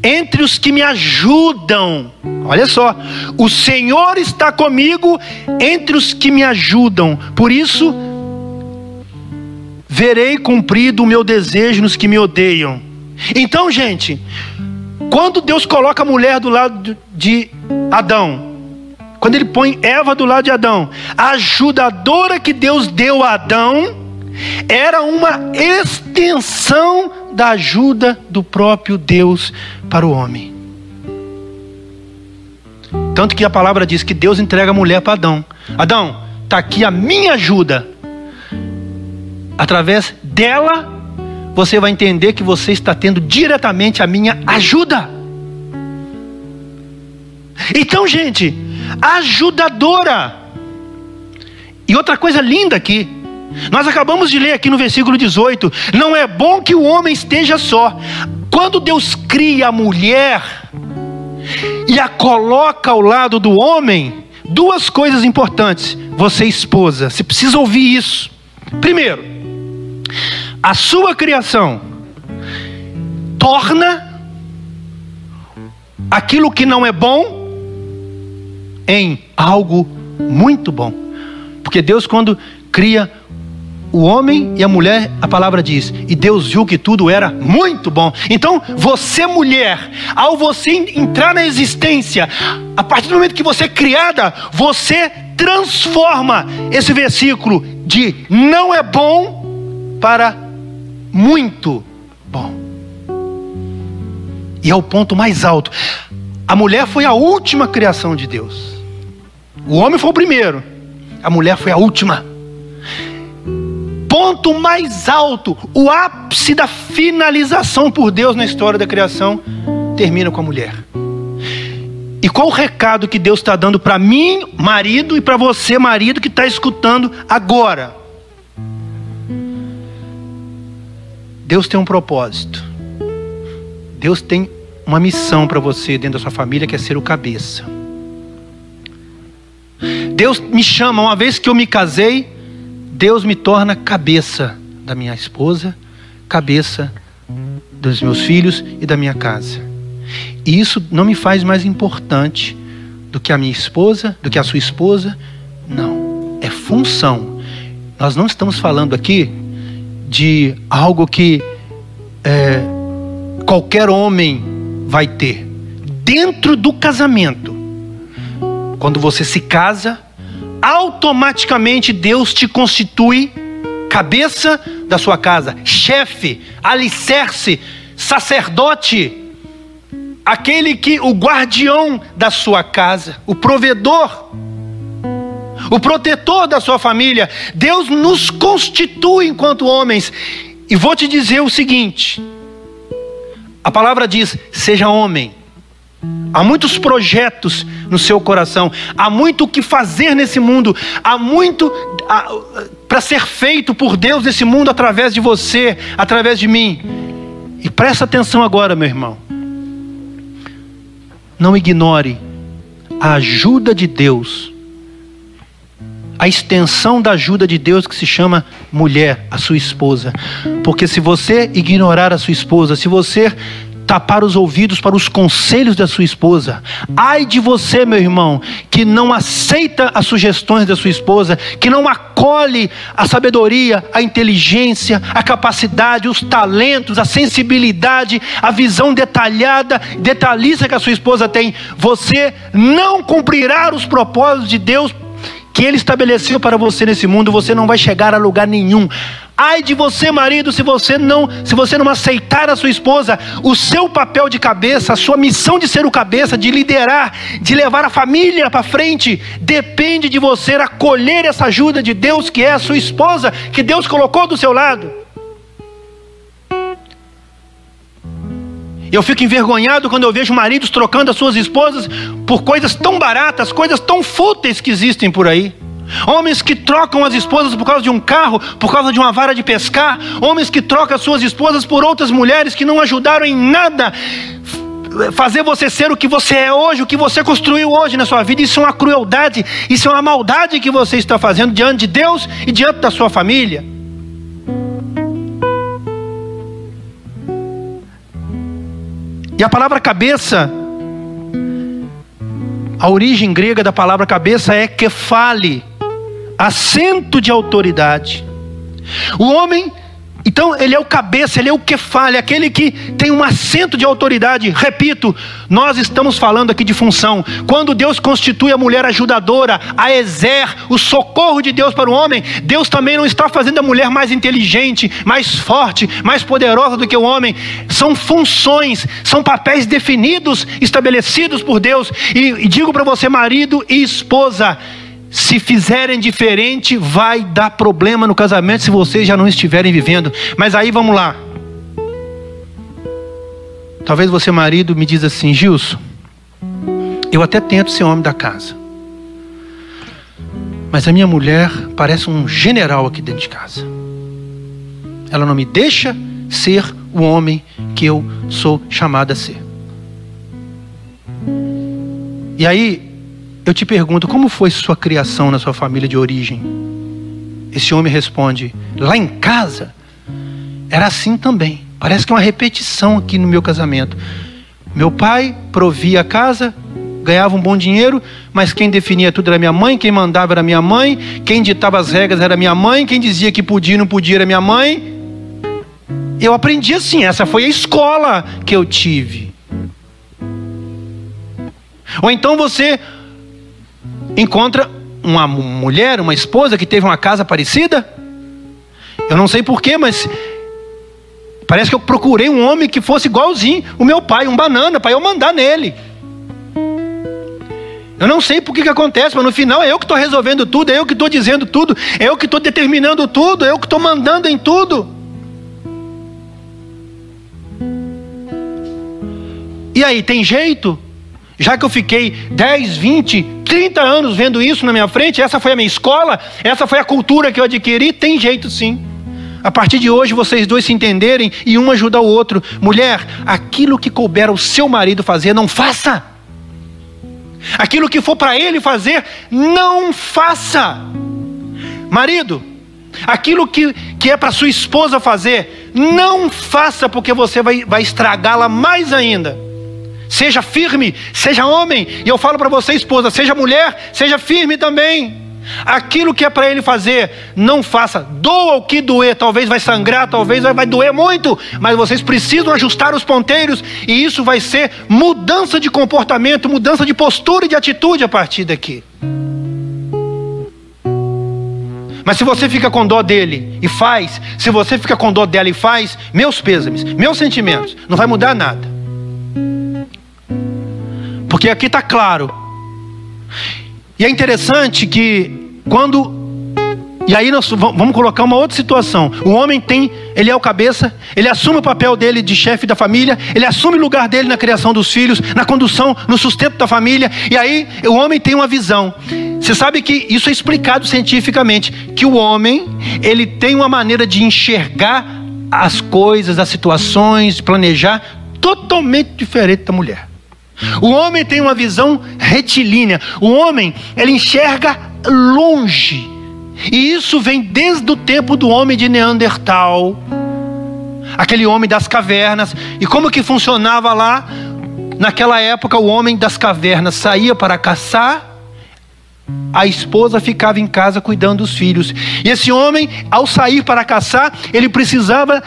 entre os que me ajudam. Olha só, o Senhor está comigo entre os que me ajudam. Por isso, verei cumprido o meu desejo nos que me odeiam. Então, gente, quando Deus coloca a mulher do lado de Adão, quando ele põe Eva do lado de Adão, a ajudadora que Deus deu a Adão era uma extensão da ajuda do próprio Deus para o homem. Tanto que a palavra diz que Deus entrega a mulher para Adão. Adão, está aqui a minha ajuda. Através dela, você vai entender que você está tendo diretamente a minha ajuda. Então, gente, ajudadora. E outra coisa linda aqui, nós acabamos de ler aqui no versículo 18: não é bom que o homem esteja só. Quando Deus cria a mulher e a coloca ao lado do homem, duas coisas importantes. Você, esposa, você precisa ouvir isso. Primeiro, a sua criação torna aquilo que não é bom em algo muito bom. Porque Deus, quando cria o homem e a mulher, a palavra diz: e Deus viu que tudo era muito bom. Então, você, mulher, ao você entrar na existência, a partir do momento que você é criada, você transforma esse versículo de não é bom para muito bom. E é o ponto mais alto. A mulher foi a última criação de Deus. O homem foi o primeiro, a mulher foi a última. Ponto mais alto, o ápice da finalização por Deus na história da criação, termina com a mulher. E qual o recado que Deus está dando para mim, marido, e para você, marido, que está escutando agora? Deus tem um propósito. Deus tem uma missão para você dentro da sua família, que é ser o cabeça. Deus me chama, uma vez que eu me casei, Deus me torna cabeça da minha esposa, cabeça dos meus filhos e da minha casa. E isso não me faz mais importante do que a minha esposa, do que a sua esposa. Não, é função. Nós não estamos falando aqui de algo que qualquer homem vai ter. Dentro do casamento, quando você se casa, automaticamente Deus te constitui cabeça da sua casa, chefe, alicerce, sacerdote, aquele que, o guardião da sua casa, o provedor, o protetor da sua família. Deus nos constitui enquanto homens. E vou te dizer o seguinte, a palavra diz, seja homem. Há muitos projetos no seu coração, há muito o que fazer nesse mundo, há muito para ser feito por Deus nesse mundo através de você, através de mim. E presta atenção agora, meu irmão. Não ignore a ajuda de Deus, a extensão da ajuda de Deus que se chama mulher, a sua esposa. Porque se você ignorar a sua esposa, se você tapar os ouvidos para os conselhos da sua esposa, ai de você, meu irmão, que não aceita as sugestões da sua esposa, que não acolhe a sabedoria, a inteligência, a capacidade, os talentos, a sensibilidade, a visão detalhista que a sua esposa tem. Você não cumprirá os propósitos de Deus que Ele estabeleceu para você nesse mundo. Você não vai chegar a lugar nenhum. Ai de você, marido, se você não aceitar a sua esposa. O seu papel de cabeça, a sua missão de ser o cabeça, de liderar, de levar a família para frente, depende de você acolher essa ajuda de Deus, que é a sua esposa, que Deus colocou do seu lado. Eu fico envergonhado quando eu vejo maridos trocando as suas esposas por coisas tão baratas, coisas tão fúteis que existem por aí. Homens que trocam as esposas por causa de um carro, por causa de uma vara de pescar. Homens que trocam as suas esposas por outras mulheres que não ajudaram em nada fazer você ser o que você é hoje, o que você construiu hoje na sua vida. Isso é uma crueldade, isso é uma maldade que você está fazendo diante de Deus e diante da sua família. E a palavra cabeça, a origem grega da palavra cabeça é kefale, assento de autoridade. O homem, então, ele é o cabeça, ele é o kefale, aquele que tem um assento de autoridade. Repito, nós estamos falando aqui de função. Quando Deus constitui a mulher ajudadora, a ezer, o socorro de Deus para o homem, Deus também não está fazendo a mulher mais inteligente, mais forte, mais poderosa do que o homem. São funções, são papéis definidos, estabelecidos por Deus. E digo para você, marido e esposa, se fizerem diferente, vai dar problema no casamento se vocês já não estiverem vivendo. Mas aí vamos lá. Talvez você, marido, me diz assim: Gilson, eu até tento ser homem da casa, mas a minha mulher parece um general aqui dentro de casa. Ela não me deixa ser o homem que eu sou chamado a ser. E aí eu te pergunto, como foi sua criação na sua família de origem? Esse homem responde: lá em casa era assim também. Parece que é uma repetição aqui no meu casamento. Meu pai provia a casa, ganhava um bom dinheiro, mas quem definia tudo era minha mãe, quem mandava era minha mãe, quem ditava as regras era minha mãe, quem dizia que podia e não podia era minha mãe. Eu aprendi assim, essa foi a escola que eu tive. Ou então você encontra uma mulher, uma esposa que teve uma casa parecida. Eu não sei porquê, mas parece que eu procurei um homem que fosse igualzinho o meu pai, um banana, para eu mandar nele. Eu não sei por que acontece, mas no final é eu que estou resolvendo tudo, é eu que estou dizendo tudo, é eu que estou determinando tudo, é eu que estou mandando em tudo. E aí, tem jeito? Já que eu fiquei 10, 20, 30 anos vendo isso na minha frente, essa foi a minha escola, essa foi a cultura que eu adquiri, tem jeito sim. a partir de hoje vocês dois se entenderem e um ajudar o outro. Mulher, aquilo que couber ao seu marido fazer, não faça. Aquilo que for para ele fazer, não faça. Marido, aquilo que é para sua esposa fazer, não faça, porque você vai estragá-la mais ainda. Seja firme, seja homem. E eu falo para você, esposa, seja mulher, seja firme também. Aquilo que é para ele fazer, não faça. Doa o que doer, talvez vai sangrar, talvez vai doer muito, mas vocês precisam ajustar os ponteiros, e isso vai ser mudança de comportamento, mudança de postura e de atitude a partir daqui. Mas se você fica com dó dele e faz, se você fica com dó dela e faz, meus pêsames, meus sentimentos, não vai mudar nada. Porque aqui está claro. E é interessante que quando... E aí nós vamos colocar uma outra situação. O homem ele é o cabeça, ele assume o papel dele de chefe da família, ele assume o lugar dele na criação dos filhos, na condução, no sustento da família. E aí o homem tem uma visão. Você sabe que isso é explicado cientificamente, que o homem, ele tem uma maneira de enxergar as coisas, as situações, de planejar, totalmente diferente da mulher. O homem tem uma visão retilínea. O homem, ele enxerga longe. E isso vem desde o tempo do homem de Neandertal, aquele homem das cavernas. E como que funcionava lá? Naquela época, o homem das cavernas saía para caçar, a esposa ficava em casa cuidando dos filhos. E esse homem, ao sair para caçar, ele precisava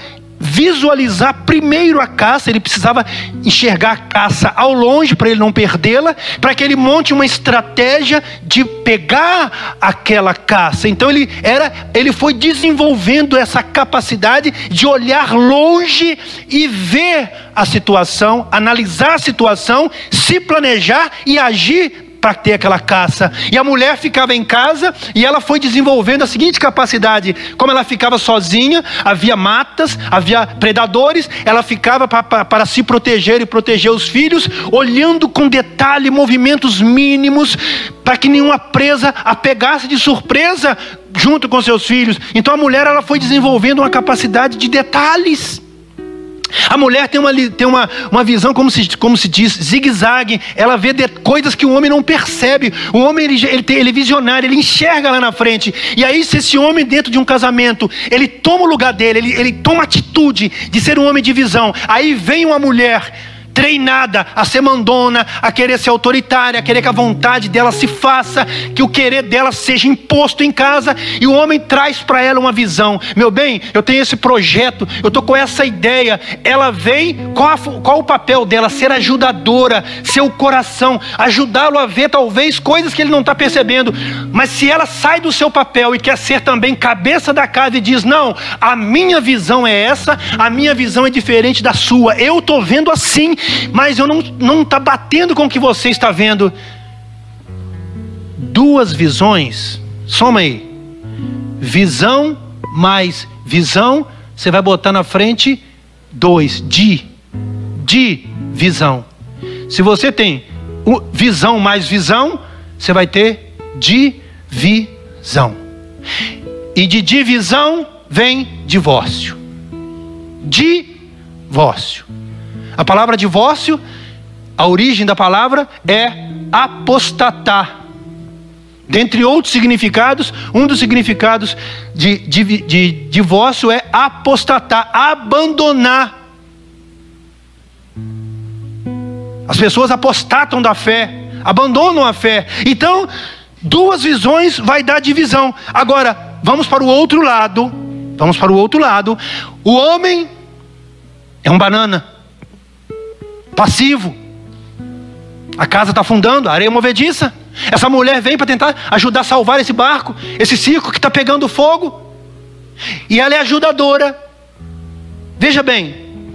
visualizar primeiro a caça, ele precisava enxergar a caça ao longe para ele não perdê-la, para que ele monte uma estratégia de pegar aquela caça. Então ele foi desenvolvendo essa capacidade de olhar longe e ver a situação, analisar a situação, se planejar e agir para ter aquela caça. E a mulher ficava em casa e ela foi desenvolvendo a seguinte capacidade: como ela ficava sozinha, havia matas, havia predadores, ela ficava para se proteger e proteger os filhos, olhando com detalhe movimentos mínimos, para que nenhuma presa a pegasse de surpresa junto com seus filhos. Então a mulher, ela foi desenvolvendo uma capacidade de detalhes. A mulher tem uma visão, como se diz, zigue-zague. Ela vê coisas que o homem não percebe. O homem ele é visionário, ele enxerga lá na frente. E aí, se esse homem dentro de um casamento, ele toma o lugar dele, ele toma a atitude de ser um homem de visão. Aí vem uma mulher treinada a ser mandona, a querer ser autoritária, a querer que a vontade dela se faça, que o querer dela seja imposto em casa, e o homem traz para ela uma visão. Meu bem, eu tenho esse projeto, eu estou com essa ideia. Ela vem, qual o papel dela? Ser ajudadora, ser o coração, ajudá-lo a ver talvez coisas que ele não está percebendo. Mas se ela sai do seu papel e quer ser também cabeça da casa e diz: não, a minha visão é essa, a minha visão é diferente da sua, eu estou vendo assim, mas eu não está batendo com o que você está vendo. Duas visões, soma aí, visão mais visão, você vai botar na frente 2, de visão. Se você tem visão mais visão, você vai ter divisão. E de divisão vem divórcio. Divórcio. A palavra divórcio, a origem da palavra é apostatar. Dentre outros significados, um dos significados de divórcio é apostatar, abandonar. As pessoas apostatam da fé, abandonam a fé. Então, duas visões vai dar divisão. Agora, vamos para o outro lado. O homem é um banana, passivo. A casa está afundando, a areia movediça. Essa mulher vem para tentar ajudar a salvar esse barco, esse circo que está pegando fogo. E ela é ajudadora. Veja bem,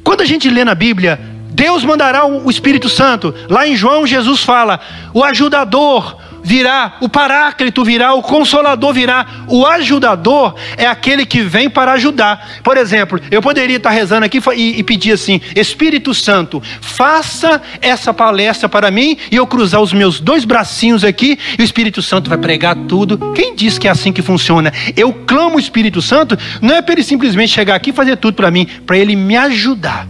quando a gente lê na Bíblia, Deus mandará o Espírito Santo. Lá em João, Jesus fala: o ajudador, virá, o Paráclito virá, o Consolador virá. O ajudador é aquele que vem para ajudar. Por exemplo, eu poderia estar rezando aqui e pedir assim: Espírito Santo, faça essa palestra para mim, e eu cruzar os meus 2 bracinhos aqui, e o Espírito Santo vai pregar tudo. Quem disse que é assim que funciona? Eu clamo o Espírito Santo, não é para ele simplesmente chegar aqui e fazer tudo para mim, para ele me ajudar.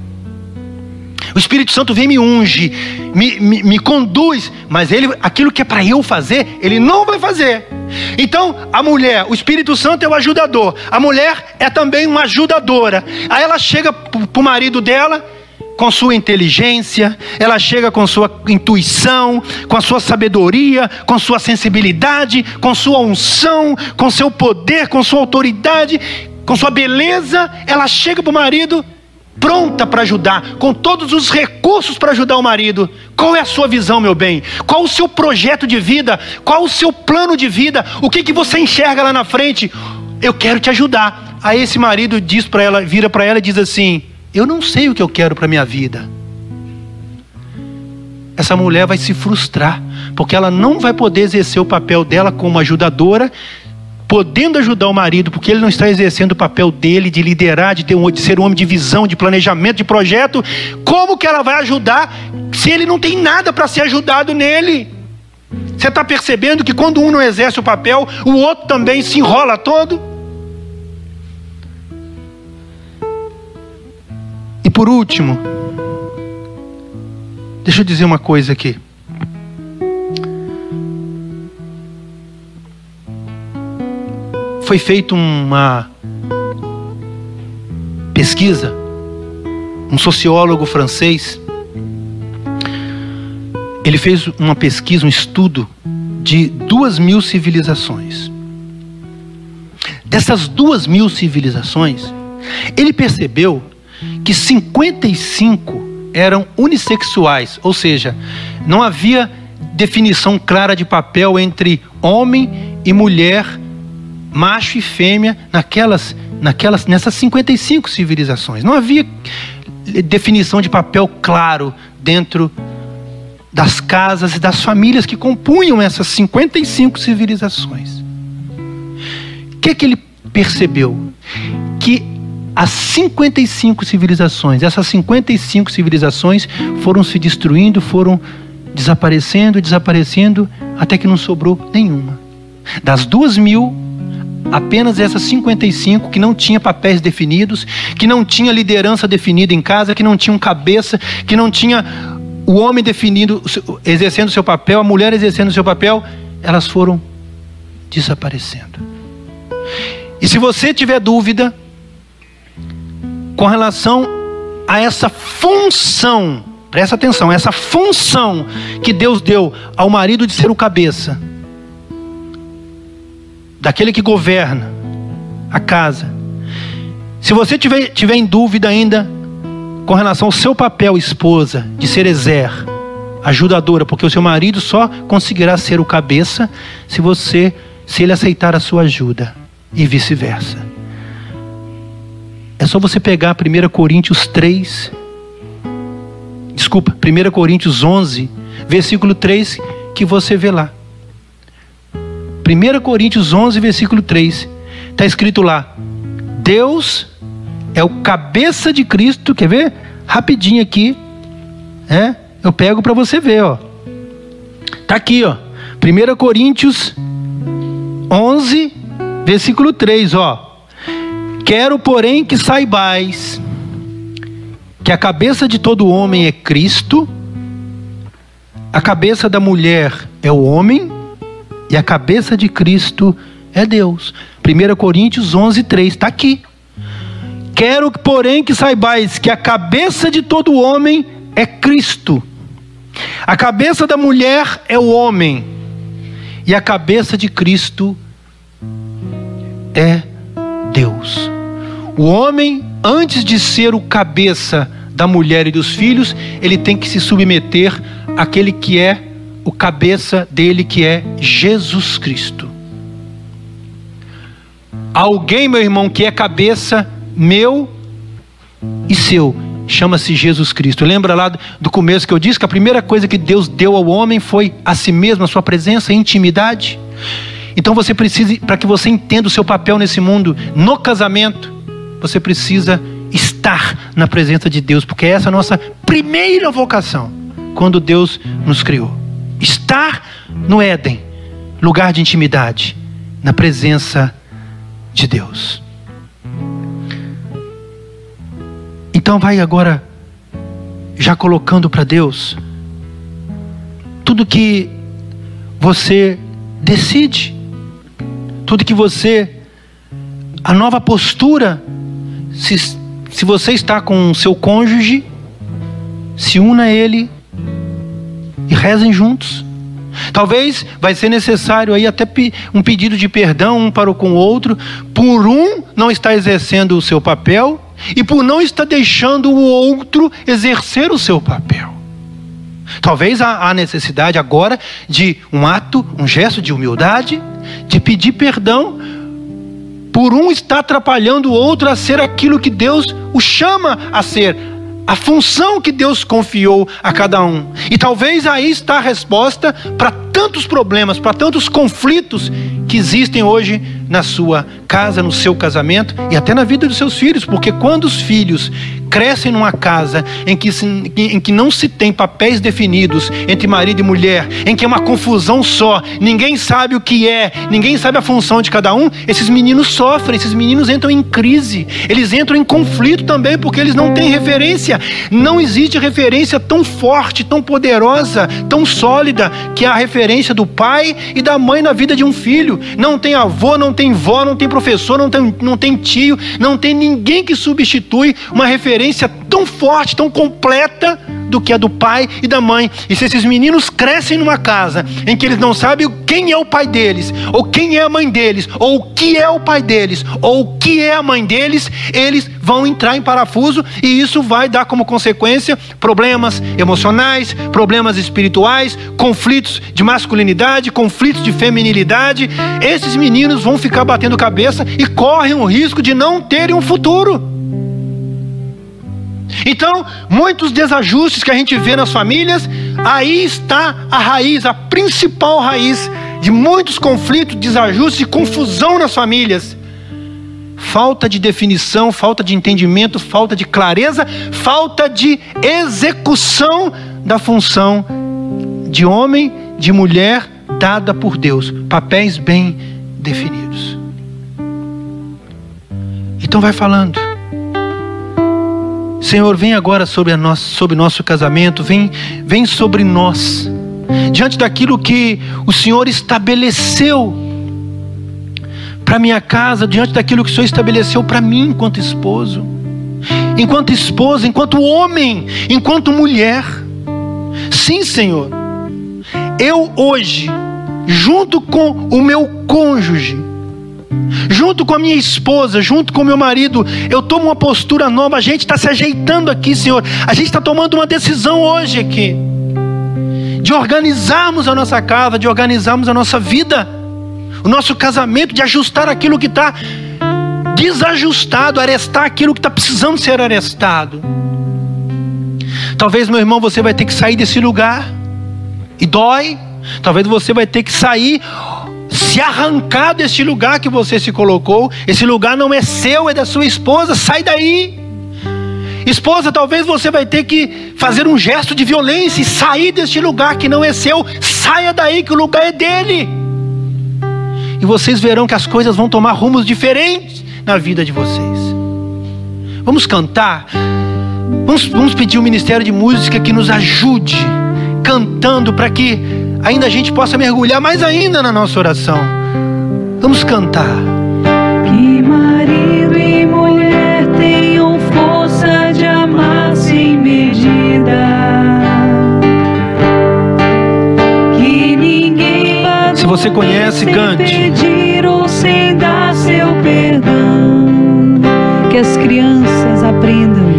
O Espírito Santo vem, me unge, me conduz, mas aquilo que é para eu fazer, ele não vai fazer. Então, a mulher, o Espírito Santo é o ajudador. A mulher é também uma ajudadora. Aí ela chega para o marido dela com sua inteligência, ela chega com sua intuição, com a sua sabedoria, com sua sensibilidade, com sua unção, com seu poder, com sua autoridade, com sua beleza. Ela chega para o marido pronta para ajudar, com todos os recursos para ajudar o marido. Qual é a sua visão, meu bem? Qual o seu projeto de vida? Qual o seu plano de vida? O que você enxerga lá na frente? Eu quero te ajudar. Aí esse marido diz para ela, vira para ela e diz assim: eu não sei o que eu quero para minha vida. Essa mulher vai se frustrar, porque ela não vai poder exercer o papel dela como ajudadora, podendo ajudar o marido, porque ele não está exercendo o papel dele de liderar, de ser um homem de visão, de planejamento, de projeto. Como que ela vai ajudar se ele não tem nada para ser ajudado nele? Você está percebendo que quando um não exerce o papel, o outro também se enrola todo? E por último, deixa eu dizer uma coisa aqui. Foi feita uma pesquisa, um sociólogo francês, ele fez uma pesquisa, um estudo de 2.000 civilizações. Dessas 2.000 civilizações, ele percebeu que 55 eram unissexuais, ou seja, não havia definição clara de papel entre homem e mulher, macho e fêmea, nessas 55 civilizações. Não havia definição de papel claro dentro das casas e das famílias que compunham essas 55 civilizações. O que ele percebeu? Que as 55 civilizações, essas 55 civilizações foram se destruindo, foram desaparecendo, até que não sobrou nenhuma. Das 2.000, apenas essas 55 que não tinha papéis definidos, que não tinha liderança definida em casa, que não tinha um cabeça, que não tinha o homem definido, exercendo seu papel, a mulher exercendo seu papel, elas foram desaparecendo. E se você tiver dúvida com relação a essa função, presta atenção, essa função que Deus deu ao marido de ser o cabeça, daquele que governa a casa. Se você tiver em dúvida ainda com relação ao seu papel, esposa, de ser exer, ajudadora, porque o seu marido só conseguirá ser o cabeça se ele aceitar a sua ajuda, e vice-versa. É só você pegar 1 Coríntios 11, versículo 3, que você vê lá. 1 Coríntios 11, versículo 3, está escrito lá: Deus é o cabeça de Cristo. Quer ver? Rapidinho aqui, eu pego para você ver, ó. Tá aqui, ó. 1 Coríntios 11, versículo 3, ó. Quero, porém, que saibais que a cabeça de todo homem é Cristo, a cabeça da mulher é o homem, e a cabeça de Cristo é Deus. 1 Coríntios 11, 3, está aqui. Quero, porém, que saibais que a cabeça de todo homem é Cristo. A cabeça da mulher é o homem. E a cabeça de Cristo é Deus. O homem, antes de ser o cabeça da mulher e dos filhos, ele tem que se submeter àquele que é o cabeça dele, que é Jesus Cristo. Alguém, meu irmão, que é cabeça meu e seu, chama-se Jesus Cristo. Lembra lá do começo que eu disse que a primeira coisa que Deus deu ao homem foi a si mesmo, a sua presença, a intimidade? Então você precisa, para que você entenda o seu papel nesse mundo, no casamento, você precisa estar na presença de Deus, porque essa é a nossa primeira vocação, quando Deus nos criou. Estar no Éden, lugar de intimidade, na presença de Deus. Então vai agora, já colocando para Deus, tudo que você decide, tudo que você, a nova postura, se você está com o seu cônjuge, se una a ele e rezem juntos. Talvez vai ser necessário aí até um pedido de perdão um para com o outro, por um não estar exercendo o seu papel e por não estar deixando o outro exercer o seu papel. Talvez há necessidade agora de um ato, um gesto de humildade, de pedir perdão por um estar atrapalhando o outro a ser aquilo que Deus o chama a ser, a função que Deus confiou a cada um. E talvez aí está a resposta para tantos problemas, para tantos conflitos que existem hoje na sua casa, no seu casamento e até na vida dos seus filhos, porque quando os filhos crescem numa casa em que não se tem papéis definidos entre marido e mulher, em que é uma confusão só, ninguém sabe o que é, ninguém sabe a função de cada um, esses meninos sofrem, esses meninos entram em crise, eles entram em conflito também, porque eles não têm referência. Não existe referência tão forte, tão poderosa, tão sólida, que é a referência do pai e da mãe na vida de um filho. Não tem avô, não tem vó, não tem professor, não tem tio, não tem ninguém que substitui uma referência tão forte, tão completa do que a do pai e da mãe. E se esses meninos crescem numa casa em que eles não sabem quem é o pai deles, ou quem é a mãe deles, ou o que é o pai deles, ou o que é a mãe deles, eles vão entrar em parafuso, e isso vai dar como consequência problemas emocionais, problemas espirituais, conflitos de masculinidade, conflitos de feminilidade. Esses meninos vão ficar batendo cabeça e correm o risco de não terem um futuro. Então, muitos desajustes que a gente vê nas famílias, aí está a raiz, a principal raiz de muitos conflitos, desajustes e confusão nas famílias. Falta de definição, falta de entendimento, falta de clareza, falta de execução da função de homem, de mulher, dada por Deus. Papéis bem definidos. Então vai falando. Senhor, vem agora sobre nosso casamento, vem sobre nós, diante daquilo que o Senhor estabeleceu para minha casa, diante daquilo que o Senhor estabeleceu para mim enquanto esposo, enquanto esposa, enquanto homem, enquanto mulher. Sim, Senhor, eu hoje, junto com o meu cônjuge, junto com a minha esposa, junto com o meu marido, eu tomo uma postura nova. A gente está se ajeitando aqui, Senhor. A gente está tomando uma decisão hoje aqui, de organizarmos a nossa casa, de organizarmos a nossa vida, o nosso casamento, de ajustar aquilo que está desajustado, arestar aquilo que está precisando ser arestado. Talvez, meu irmão, você vai ter que sair desse lugar, e dói. Talvez você vai ter que sair, se arrancar deste lugar que você se colocou. Esse lugar não é seu, é da sua esposa. Sai daí. Esposa, talvez você vai ter que fazer um gesto de violência e sair deste lugar que não é seu. Saia daí, que o lugar é dele. E vocês verão que as coisas vão tomar rumos diferentes na vida de vocês. Vamos cantar. Vamos pedir o Ministério de Música que nos ajude cantando, para que ainda a gente possa mergulhar mais ainda na nossa oração. Vamos cantar. Que marido e mulher tenham força de amar sem medida. Que ninguém Se você conhece, cante. sem pedir ou sem dar seu perdão. Que as crianças aprendam.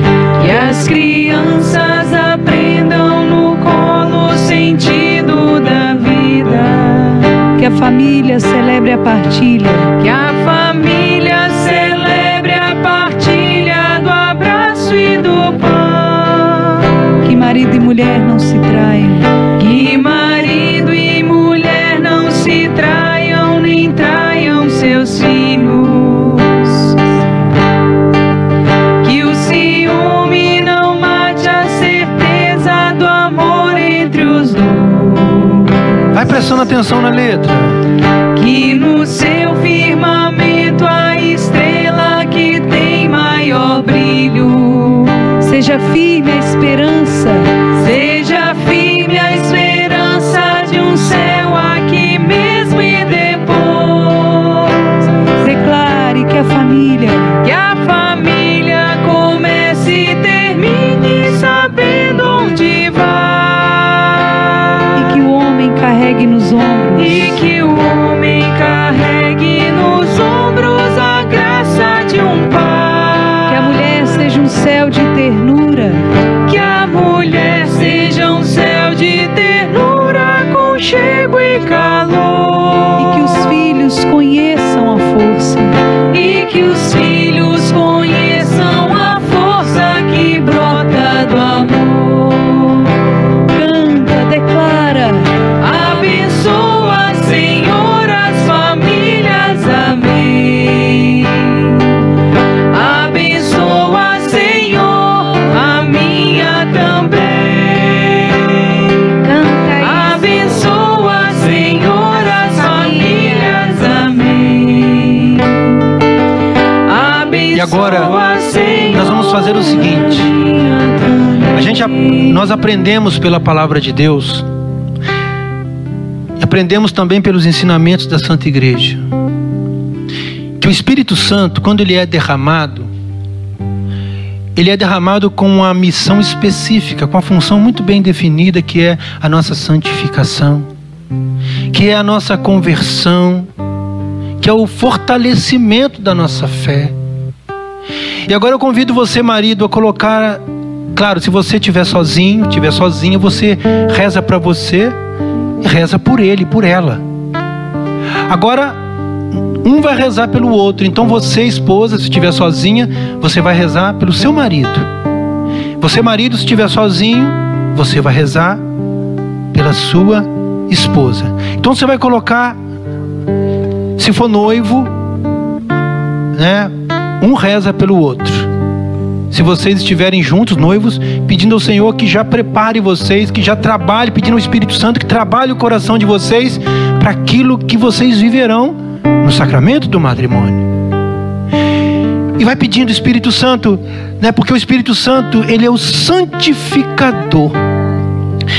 Que as crianças aprendam no colo o sentido da vida. Que a família celebre a partilha. Que a família celebre a partilha do abraço e do pão. atenção na letra. Que no seu firmamento a estrela que tem maior brilho. Seja firme a esperança, seja firme a esperança de um céu aqui mesmo e depois. Declare que a família comece e termine sabendo onde vai. E que o homem carregue nos ombros. E que o homem carregue nos ombros a graça de um pai. Que a mulher seja um céu de ternura. Que a mulher seja um céu de ternura, conchego e calor. E que os filhos conheçam a força. E que os filhos conheçam a força que brota do amor. Canta, declara. Abençoa, Senhor, as famílias. Amém. Abençoa, Senhor, a minha também. Canta isso. Abençoa, Senhor, as famílias. Amém. E agora nós vamos fazer o seguinte: nós aprendemos pela palavra de Deus, e aprendemos também pelos ensinamentos da Santa Igreja, que o Espírito Santo, quando ele é derramado com uma missão específica, com a função muito bem definida, que é a nossa santificação, que é a nossa conversão, que é o fortalecimento da nossa fé. E agora eu convido você, marido, a colocar, claro, se você estiver sozinho, estiver sozinha, você reza para você e reza por ele, por ela. Agora, um vai rezar pelo outro. Então você, esposa, se estiver sozinha, você vai rezar pelo seu marido. Você, marido, se estiver sozinho, você vai rezar pela sua esposa. Então você vai colocar, se for noivo, né? Um reza pelo outro. Se vocês estiverem juntos, noivos, pedindo ao Senhor que já prepare vocês, que já trabalhe, pedindo ao Espírito Santo que trabalhe o coração de vocês para aquilo que vocês viverão no sacramento do matrimônio. E vai pedindo o Espírito Santo, né? Porque o Espírito Santo, ele é o santificador.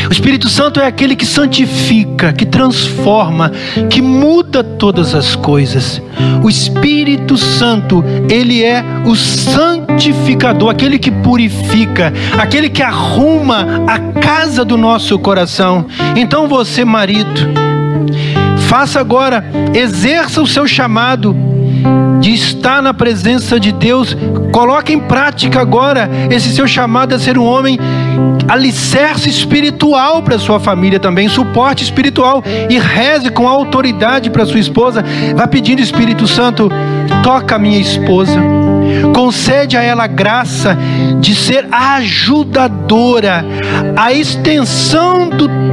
O Espírito Santo é aquele que santifica, que transforma, que muda todas as coisas. O Espírito Santo, ele é o santificador, aquele que purifica, aquele que arruma a casa do nosso coração. Então você, marido, faça agora, exerça o seu chamado de estar na presença de Deus. Coloque em prática agora esse seu chamado a ser um homem alicerce espiritual para sua família também, suporte espiritual, e reze com autoridade para sua esposa. Vá pedindo: Espírito Santo, toca a minha esposa, concede a ela a graça de ser a ajudadora, a extensão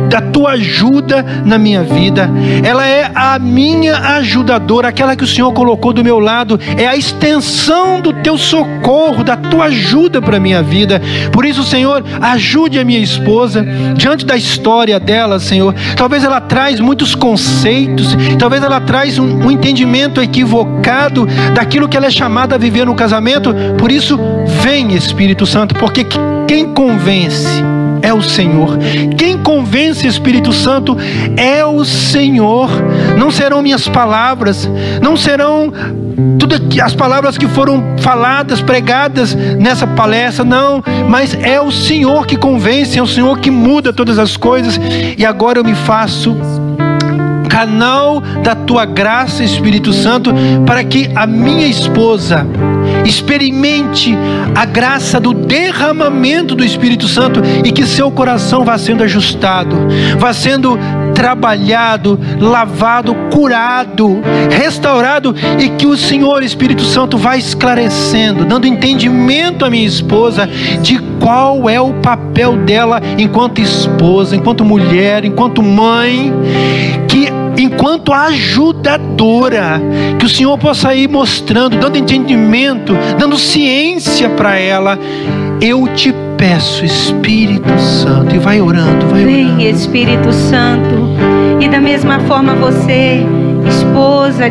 da tua ajuda na minha vida. Ela é a minha ajudadora, aquela que o Senhor colocou do meu lado, é a extensão do teu socorro, da tua ajuda para a minha vida. Por isso, Senhor, ajude a minha esposa diante da história dela, Senhor. Talvez ela traz muitos conceitos, talvez ela traz um entendimento equivocado daquilo que ela é chamada a viver no casamento. Por isso, vem, Espírito Santo, porque quem convence é o Senhor. Quem convence, Espírito Santo, é o Senhor. Não serão minhas palavras, não serão as palavras que foram faladas, pregadas nessa palestra, não, mas é o Senhor que convence, é o Senhor que muda todas as coisas. E agora eu me faço canal da tua graça, Espírito Santo, para que a minha esposa experimente a graça do derramamento do Espírito Santo e que seu coração vá sendo ajustado, vá sendo trabalhado, lavado, curado, restaurado, e que o Senhor Espírito Santo vá esclarecendo, dando entendimento à minha esposa de qual é o papel dela enquanto esposa, enquanto mulher, enquanto mãe, que enquanto ajudadora, que o Senhor possa ir mostrando, dando entendimento, dando ciência para ela. Eu te peço, Espírito Santo, e vai orando, vai orando. Vem, Espírito Santo. E da mesma forma você, esposa,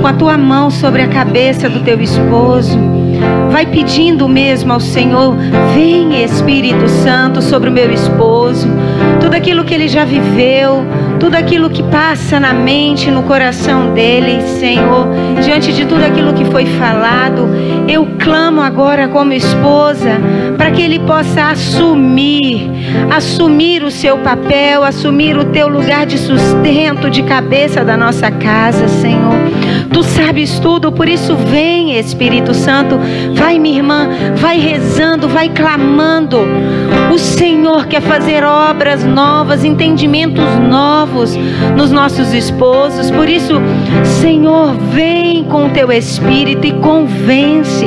com a tua mão sobre a cabeça do teu esposo, vai pedindo mesmo ao Senhor: vem, Espírito Santo, sobre o meu esposo. Tudo aquilo que ele já viveu, tudo aquilo que passa na mente, no coração dele, Senhor, diante de tudo aquilo que foi falado, eu clamo agora como esposa, para que ele possa assumir o seu papel, assumir o teu lugar de sustento, de cabeça da nossa casa, Senhor. Tu sabes tudo, por isso vem, Espírito Santo. Vai, minha irmã, vai rezando, vai clamando. O Senhor quer fazer obras novas, entendimentos novos nos nossos esposos. Por isso, Senhor, vem com o teu Espírito e convence.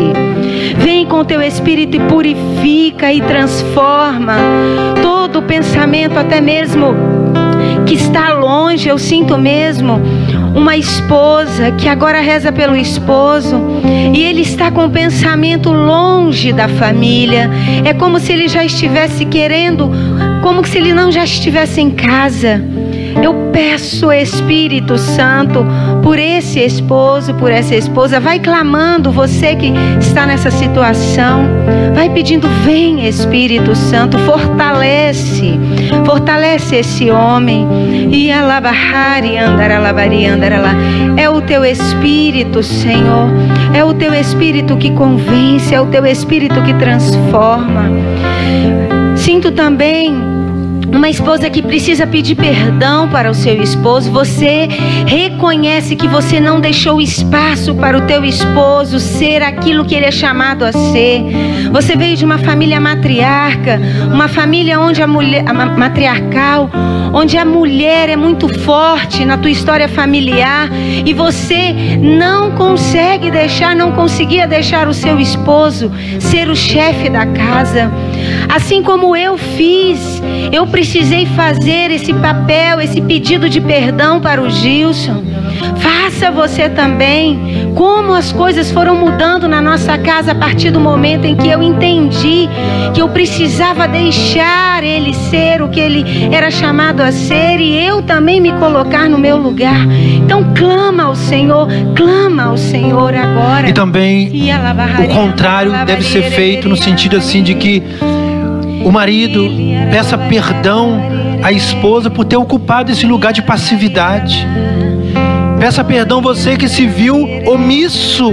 Vem com o teu Espírito e purifica e transforma todo o pensamento, até mesmo que está longe. Eu sinto mesmo uma esposa que agora reza pelo esposo e ele está com o pensamento longe da família. É como se ele já estivesse querendo, como se ele não já estivesse em casa. Eu peço, Espírito Santo, por esse esposo, por essa esposa. Vai clamando, você que está nessa situação. Vai pedindo: vem, Espírito Santo, fortalece esse homem. E alabahari andaralabari andaralá. É o teu Espírito, Senhor. É o teu Espírito que convence, é o teu Espírito que transforma. Sinto também uma esposa que precisa pedir perdão para o seu esposo. Você reconhece que você não deixou espaço para o teu esposo ser aquilo que ele é chamado a ser. Você veio de uma família matriarca, uma família onde a mulher, matriarcal, onde a mulher é muito forte na tua história familiar, e você não conseguia deixar o seu esposo ser o chefe da casa. Assim como eu fiz, eu precisei fazer esse papel, esse pedido de perdão para o Gilson. Faça você também. Como as coisas foram mudando na nossa casa a partir do momento em que eu entendi que eu precisava deixar ele ser o que ele era chamado a ser, e eu também me colocar no meu lugar. Então clama ao Senhor agora. E também o contrário deve ser feito, no sentido assim de que o marido peça perdão à esposa por ter ocupado esse lugar de passividade. Peça perdão você que se viu omisso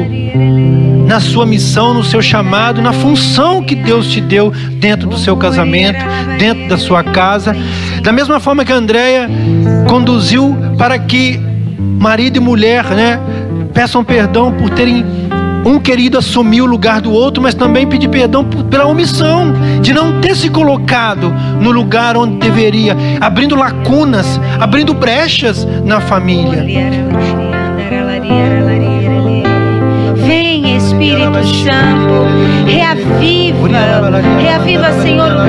na sua missão, no seu chamado, na função que Deus te deu dentro do seu casamento, dentro da sua casa. Da mesma forma que a Andréia conduziu para que marido e mulher, peçam perdão por terem um querido assumir o lugar do outro, mas também pedir perdão pela omissão de não ter se colocado no lugar onde deveria, abrindo lacunas, abrindo brechas na família. Vem, Espírito Santo, reaviva, Senhor, o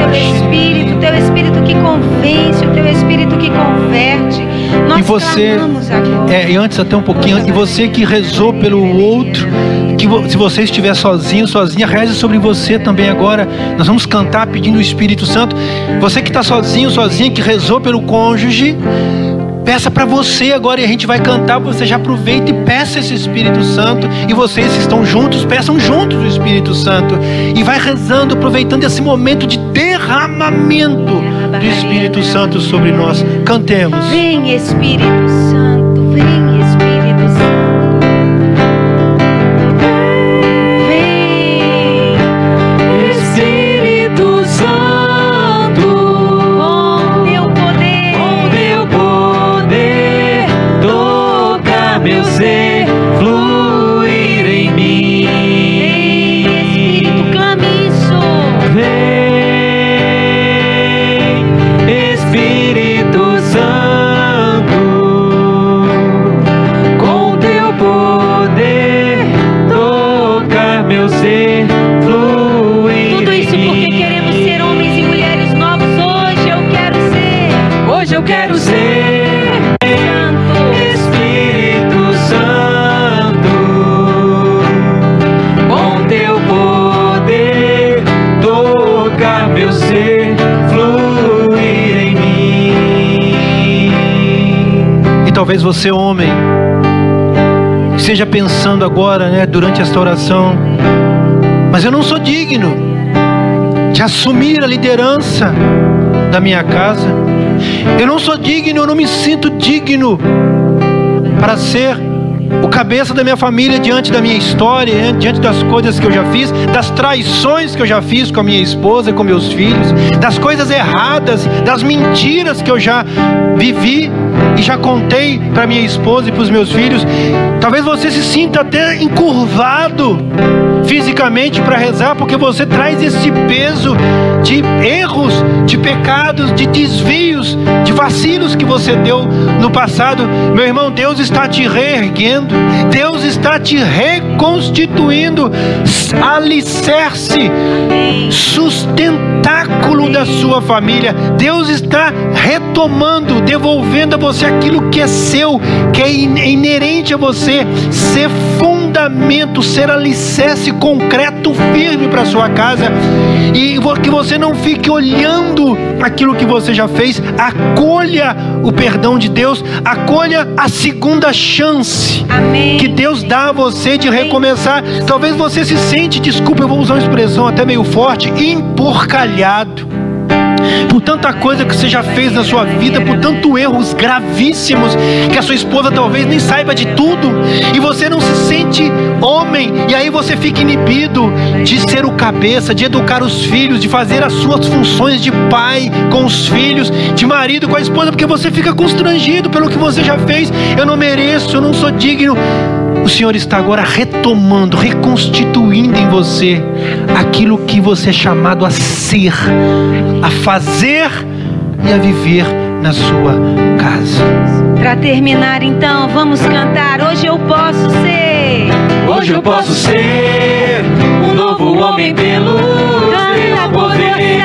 teu Espírito que convence, o teu Espírito que converte. Nós e você, e antes até um pouquinho, e você que rezou pelo outro, que se você estiver sozinho, sozinha, reze sobre você também agora. Nós vamos cantar pedindo o Espírito Santo. Você que está sozinho, sozinha, que rezou pelo cônjuge, peça para você agora, e a gente vai cantar. Você já aproveita e peça esse Espírito Santo. E vocês que estão juntos, peçam juntos o Espírito Santo. E vai rezando, aproveitando esse momento de derramamento do Espírito Santo sobre nós. Cantemos. Vem, Espírito Santo, vem, Espírito Santo. Vem, Espírito Santo, com teu poder, toca meu ser, fluir em mim. Vem, Espírito, clame isso. Vem, Espírito Santo. você fluir em mim. E talvez você, homem, esteja pensando agora, né, durante esta oração: mas eu não sou digno de assumir a liderança da minha casa. Eu não sou digno, eu não me sinto digno para ser o cabeça da minha família diante da minha história, diante das coisas que eu já fiz, das traições que eu já fiz com a minha esposa, com meus filhos, das coisas erradas, das mentiras que eu já vivi e já contei para minha esposa e para os meus filhos. Talvez você se sinta até encurvado fisicamente para rezar, porque você traz esse peso de erros, de pecados, de desvios, de vacilos que você deu no passado. Meu irmão, Deus está te reerguendo, Deus está te reconstituindo, alicerce, sustentáculo da sua família. Deus está retomando, devolvendo a você aquilo que é seu, que é inerente a você, ser fundamento, ser alicerce concreto, firme para sua casa. E que você não fique olhando aquilo que você já fez. Acolha o perdão de Deus, acolha a segunda chance. Amém. Que Deus dá a você de recomeçar. Talvez você se sente, desculpa, eu vou usar uma expressão até meio forte, emporcalhado por tanta coisa que você já fez na sua vida, por tantos erros gravíssimos, que a sua esposa talvez nem saiba de tudo, e você não se sente homem, e aí você fica inibido de ser o cabeça, de educar os filhos, de fazer as suas funções de pai com os filhos, de marido com a esposa, porque você fica constrangido pelo que você já fez. Eu não mereço, eu não sou digno. O Senhor está agora retomando, reconstituindo em você aquilo que você é chamado a ser, a fazer e a viver na sua casa. Para terminar, então, vamos cantar. Hoje eu posso ser. Hoje eu posso ser um novo homem pelo teu poder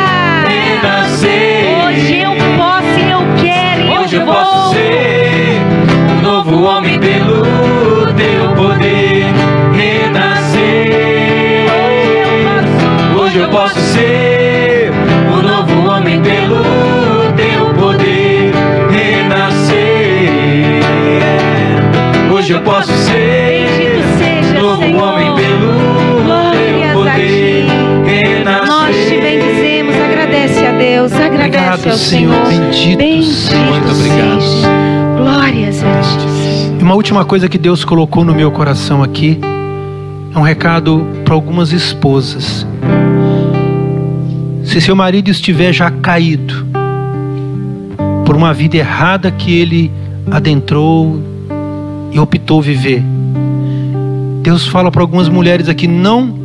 renascer. Hoje eu posso e eu quero e Hoje eu eu vou. posso ser um novo homem pelo teu poder renascer. Hoje eu posso ser um novo homem pelo teu poder renascer. Hoje eu posso ser Bendito seja, um novo Senhor. homem pelo Glórias teu a poder ti. renascer. Nós te bendizemos. Agradece a Deus. Agradece Obrigado, ao Senhor. Senhor. Bendito seja. Muito obrigado. seja. Glórias a ti. E uma última coisa que Deus colocou no meu coração aqui é um recado para algumas esposas. Se seu marido estiver já caído por uma vida errada que ele adentrou e optou viver, Deus fala para algumas mulheres aqui: não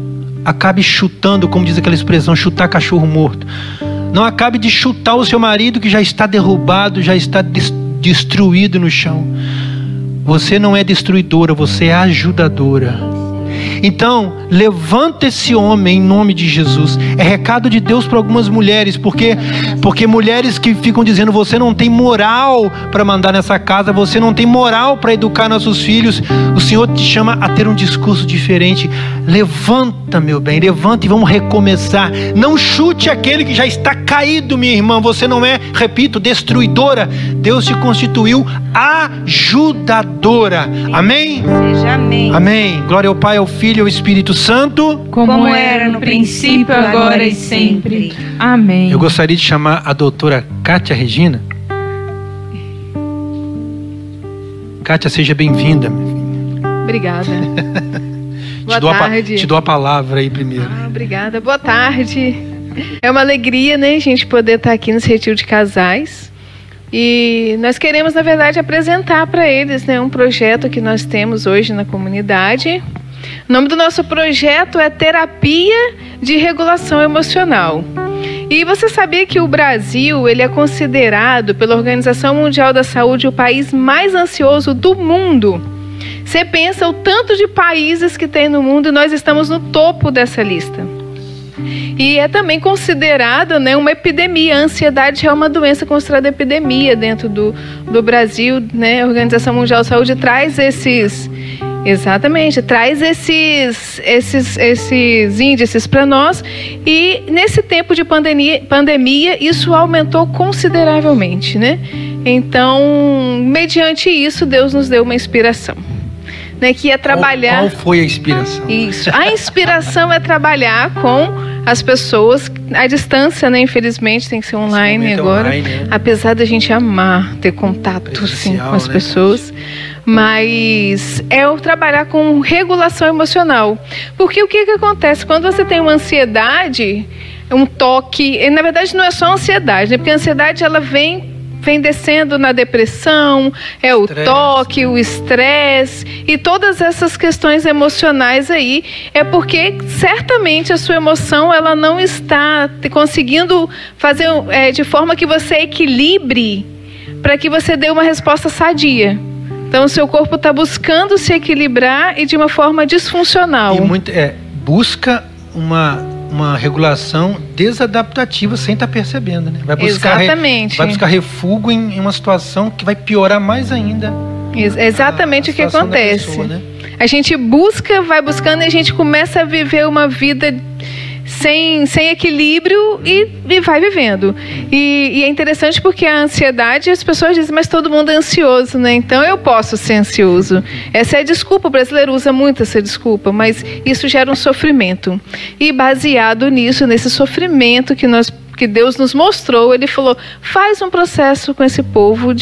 acabe chutando, como diz aquela expressão, chutar cachorro morto. Não acabe de chutar o seu marido que já está derrubado, já está destruído no chão. Você não é destruidora, você é ajudadora. Então, levanta esse homem em nome de Jesus. É recado de Deus para algumas mulheres, porque mulheres que ficam dizendo: você não tem moral para mandar nessa casa, você não tem moral para educar nossos filhos. O Senhor te chama a ter um discurso diferente. Levanta, meu bem, levanta e vamos recomeçar. Não chute aquele que já está caído, minha irmã. Você não é, repito, destruidora. Deus te constituiu ajudadora. Amém? Seja amém. Amém. Glória ao Pai, ao Filho e ao Espírito Santo. Como era no princípio, agora e sempre. Amém. Eu gostaria de chamar a doutora Kátia Regina. Kátia, seja bem-vinda. Obrigada. Boa tarde. Te dou a palavra aí primeiro. Obrigada. Boa tarde. É uma alegria, né, gente, poder estar aqui nesse retiro de casais. E nós queremos, na verdade, apresentar para eles, né, um projeto que nós temos hoje na comunidade. O nome do nosso projeto é Terapia de Regulação Emocional. E você sabia que o Brasil, ele é considerado pela Organização Mundial da Saúde o país mais ansioso do mundo? Você pensa o tanto de países que tem no mundo e nós estamos no topo dessa lista. E é também considerada, né, uma epidemia. A ansiedade é uma doença considerada epidemia dentro do Brasil, né? A Organização Mundial da Saúde traz Exatamente, traz esses índices para nós, e nesse tempo de pandemia isso aumentou consideravelmente, né? Então, mediante isso, Deus nos deu uma inspiração, né? Que é trabalhar... Qual foi a inspiração? Isso, a inspiração é trabalhar com as pessoas à distância, né? Infelizmente tem que ser online agora, online, né? Apesar da gente amar ter contato sim, com as pessoas, mas é o trabalhar com regulação emocional. Porque o que acontece? Quando você tem uma ansiedade, um toque, e na verdade não é só ansiedade, né? Porque a ansiedade ela vem descendo na depressão, é o toque, o estresse e todas essas questões emocionais aí, é porque certamente a sua emoção ela não está conseguindo fazer de forma que você equilibre para que você dê uma resposta sadia. Então o seu corpo está buscando se equilibrar e de uma forma disfuncional. E busca uma regulação desadaptativa sem estar percebendo, né? Vai buscar refúgio em uma situação que vai piorar mais ainda. Exatamente o que acontece. Pessoa, né? A gente vai buscando e a gente começa a viver uma vida sem equilíbrio e vai vivendo. E é interessante porque a ansiedade, as pessoas dizem, mas todo mundo é ansioso, né? Então eu posso ser ansioso. Essa é a desculpa, o brasileiro usa muito essa desculpa, mas isso gera um sofrimento. E baseado nisso, nesse sofrimento que Deus nos mostrou, ele falou, faz um processo com esse povo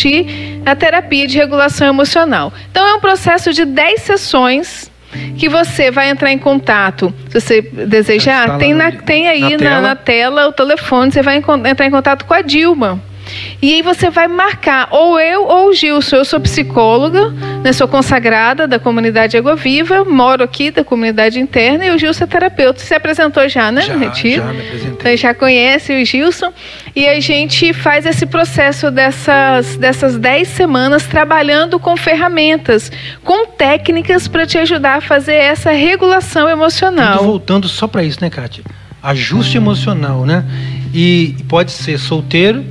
a terapia de regulação emocional. Então é um processo de 10 sessões que você vai entrar em contato. Se você desejar, tem aí na tela o telefone, você vai entrar em contato com a Dilma. E aí você vai marcar, ou eu ou o Gilson. Eu sou psicóloga, né, sou consagrada da comunidade Água Viva, moro aqui da comunidade interna, e o Gilson é terapeuta. Você se apresentou já, né? Já, no retiro? Já me apresentei. Então, já conhece o Gilson. E a gente faz esse processo dessas 10 semanas trabalhando com ferramentas, com técnicas para te ajudar a fazer essa regulação emocional. Tudo voltando só para isso, né, Kátia? Ajuste emocional, né? E pode ser solteiro.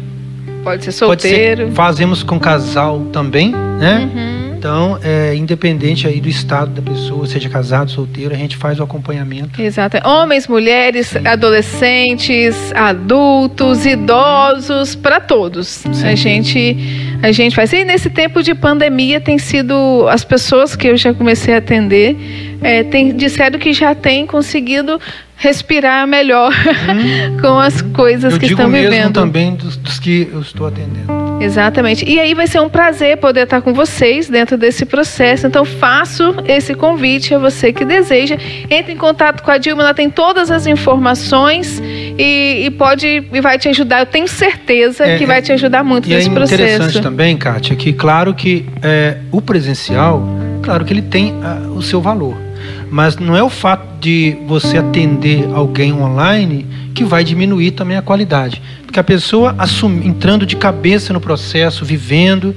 Pode ser solteiro. Fazemos com casal também, né? Uhum. Então, independente aí do estado da pessoa, seja casado, solteiro, a gente faz o acompanhamento. Exato. Homens, mulheres, sim, adolescentes, adultos, idosos, para todos. Sim. A gente faz. E nesse tempo de pandemia tem sido, as pessoas que eu já comecei a atender, disseram que já têm conseguido respirar melhor com as coisas que estão vivendo. Eu digo mesmo também dos que eu estou atendendo. Exatamente. E aí vai ser um prazer poder estar com vocês dentro desse processo. Então faço esse convite a você que deseja. Entre em contato com a Dilma, ela tem todas as informações e vai te ajudar. Eu tenho certeza que vai te ajudar muito nesse processo. É interessante também, Kátia, que claro que o presencial, claro que ele tem o seu valor. Mas não é o fato de você atender alguém online que vai diminuir também a qualidade. Porque a pessoa entrando de cabeça no processo, vive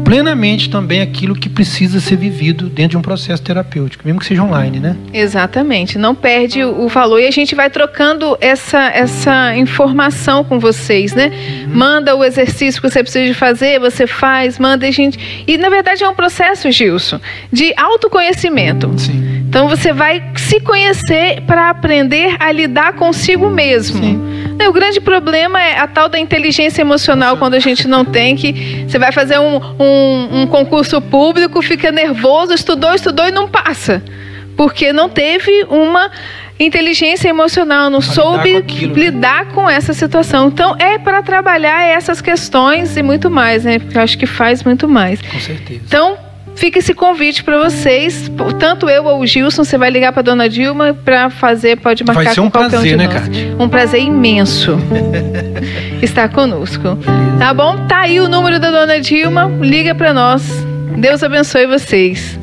plenamente também aquilo que precisa ser vivido dentro de um processo terapêutico, mesmo que seja online, né? Exatamente, não perde o valor, e a gente vai trocando essa informação com vocês, né? Manda o exercício que você precisa fazer, você faz, manda a gente... E na verdade é um processo, Gilson, de autoconhecimento. Sim. Então você vai se conhecer para aprender a lidar consigo mesmo. Sim. O grande problema é a tal da inteligência emocional, quando a gente não tem, que você vai fazer um concurso público, fica nervoso, estudou e não passa. Porque não teve uma inteligência emocional, não soube lidar com essa situação. Então, é para trabalhar essas questões e muito mais, né? Porque eu acho que faz muito mais. Com certeza. Então, fica esse convite para vocês, tanto eu ou o Gilson, você vai ligar para dona Dilma para fazer, pode marcar. Vai ser com prazer, qualquer um de né, nós. Kátia? Um prazer imenso estar conosco. Tá bom? Tá aí o número da dona Dilma, liga para nós. Deus abençoe vocês.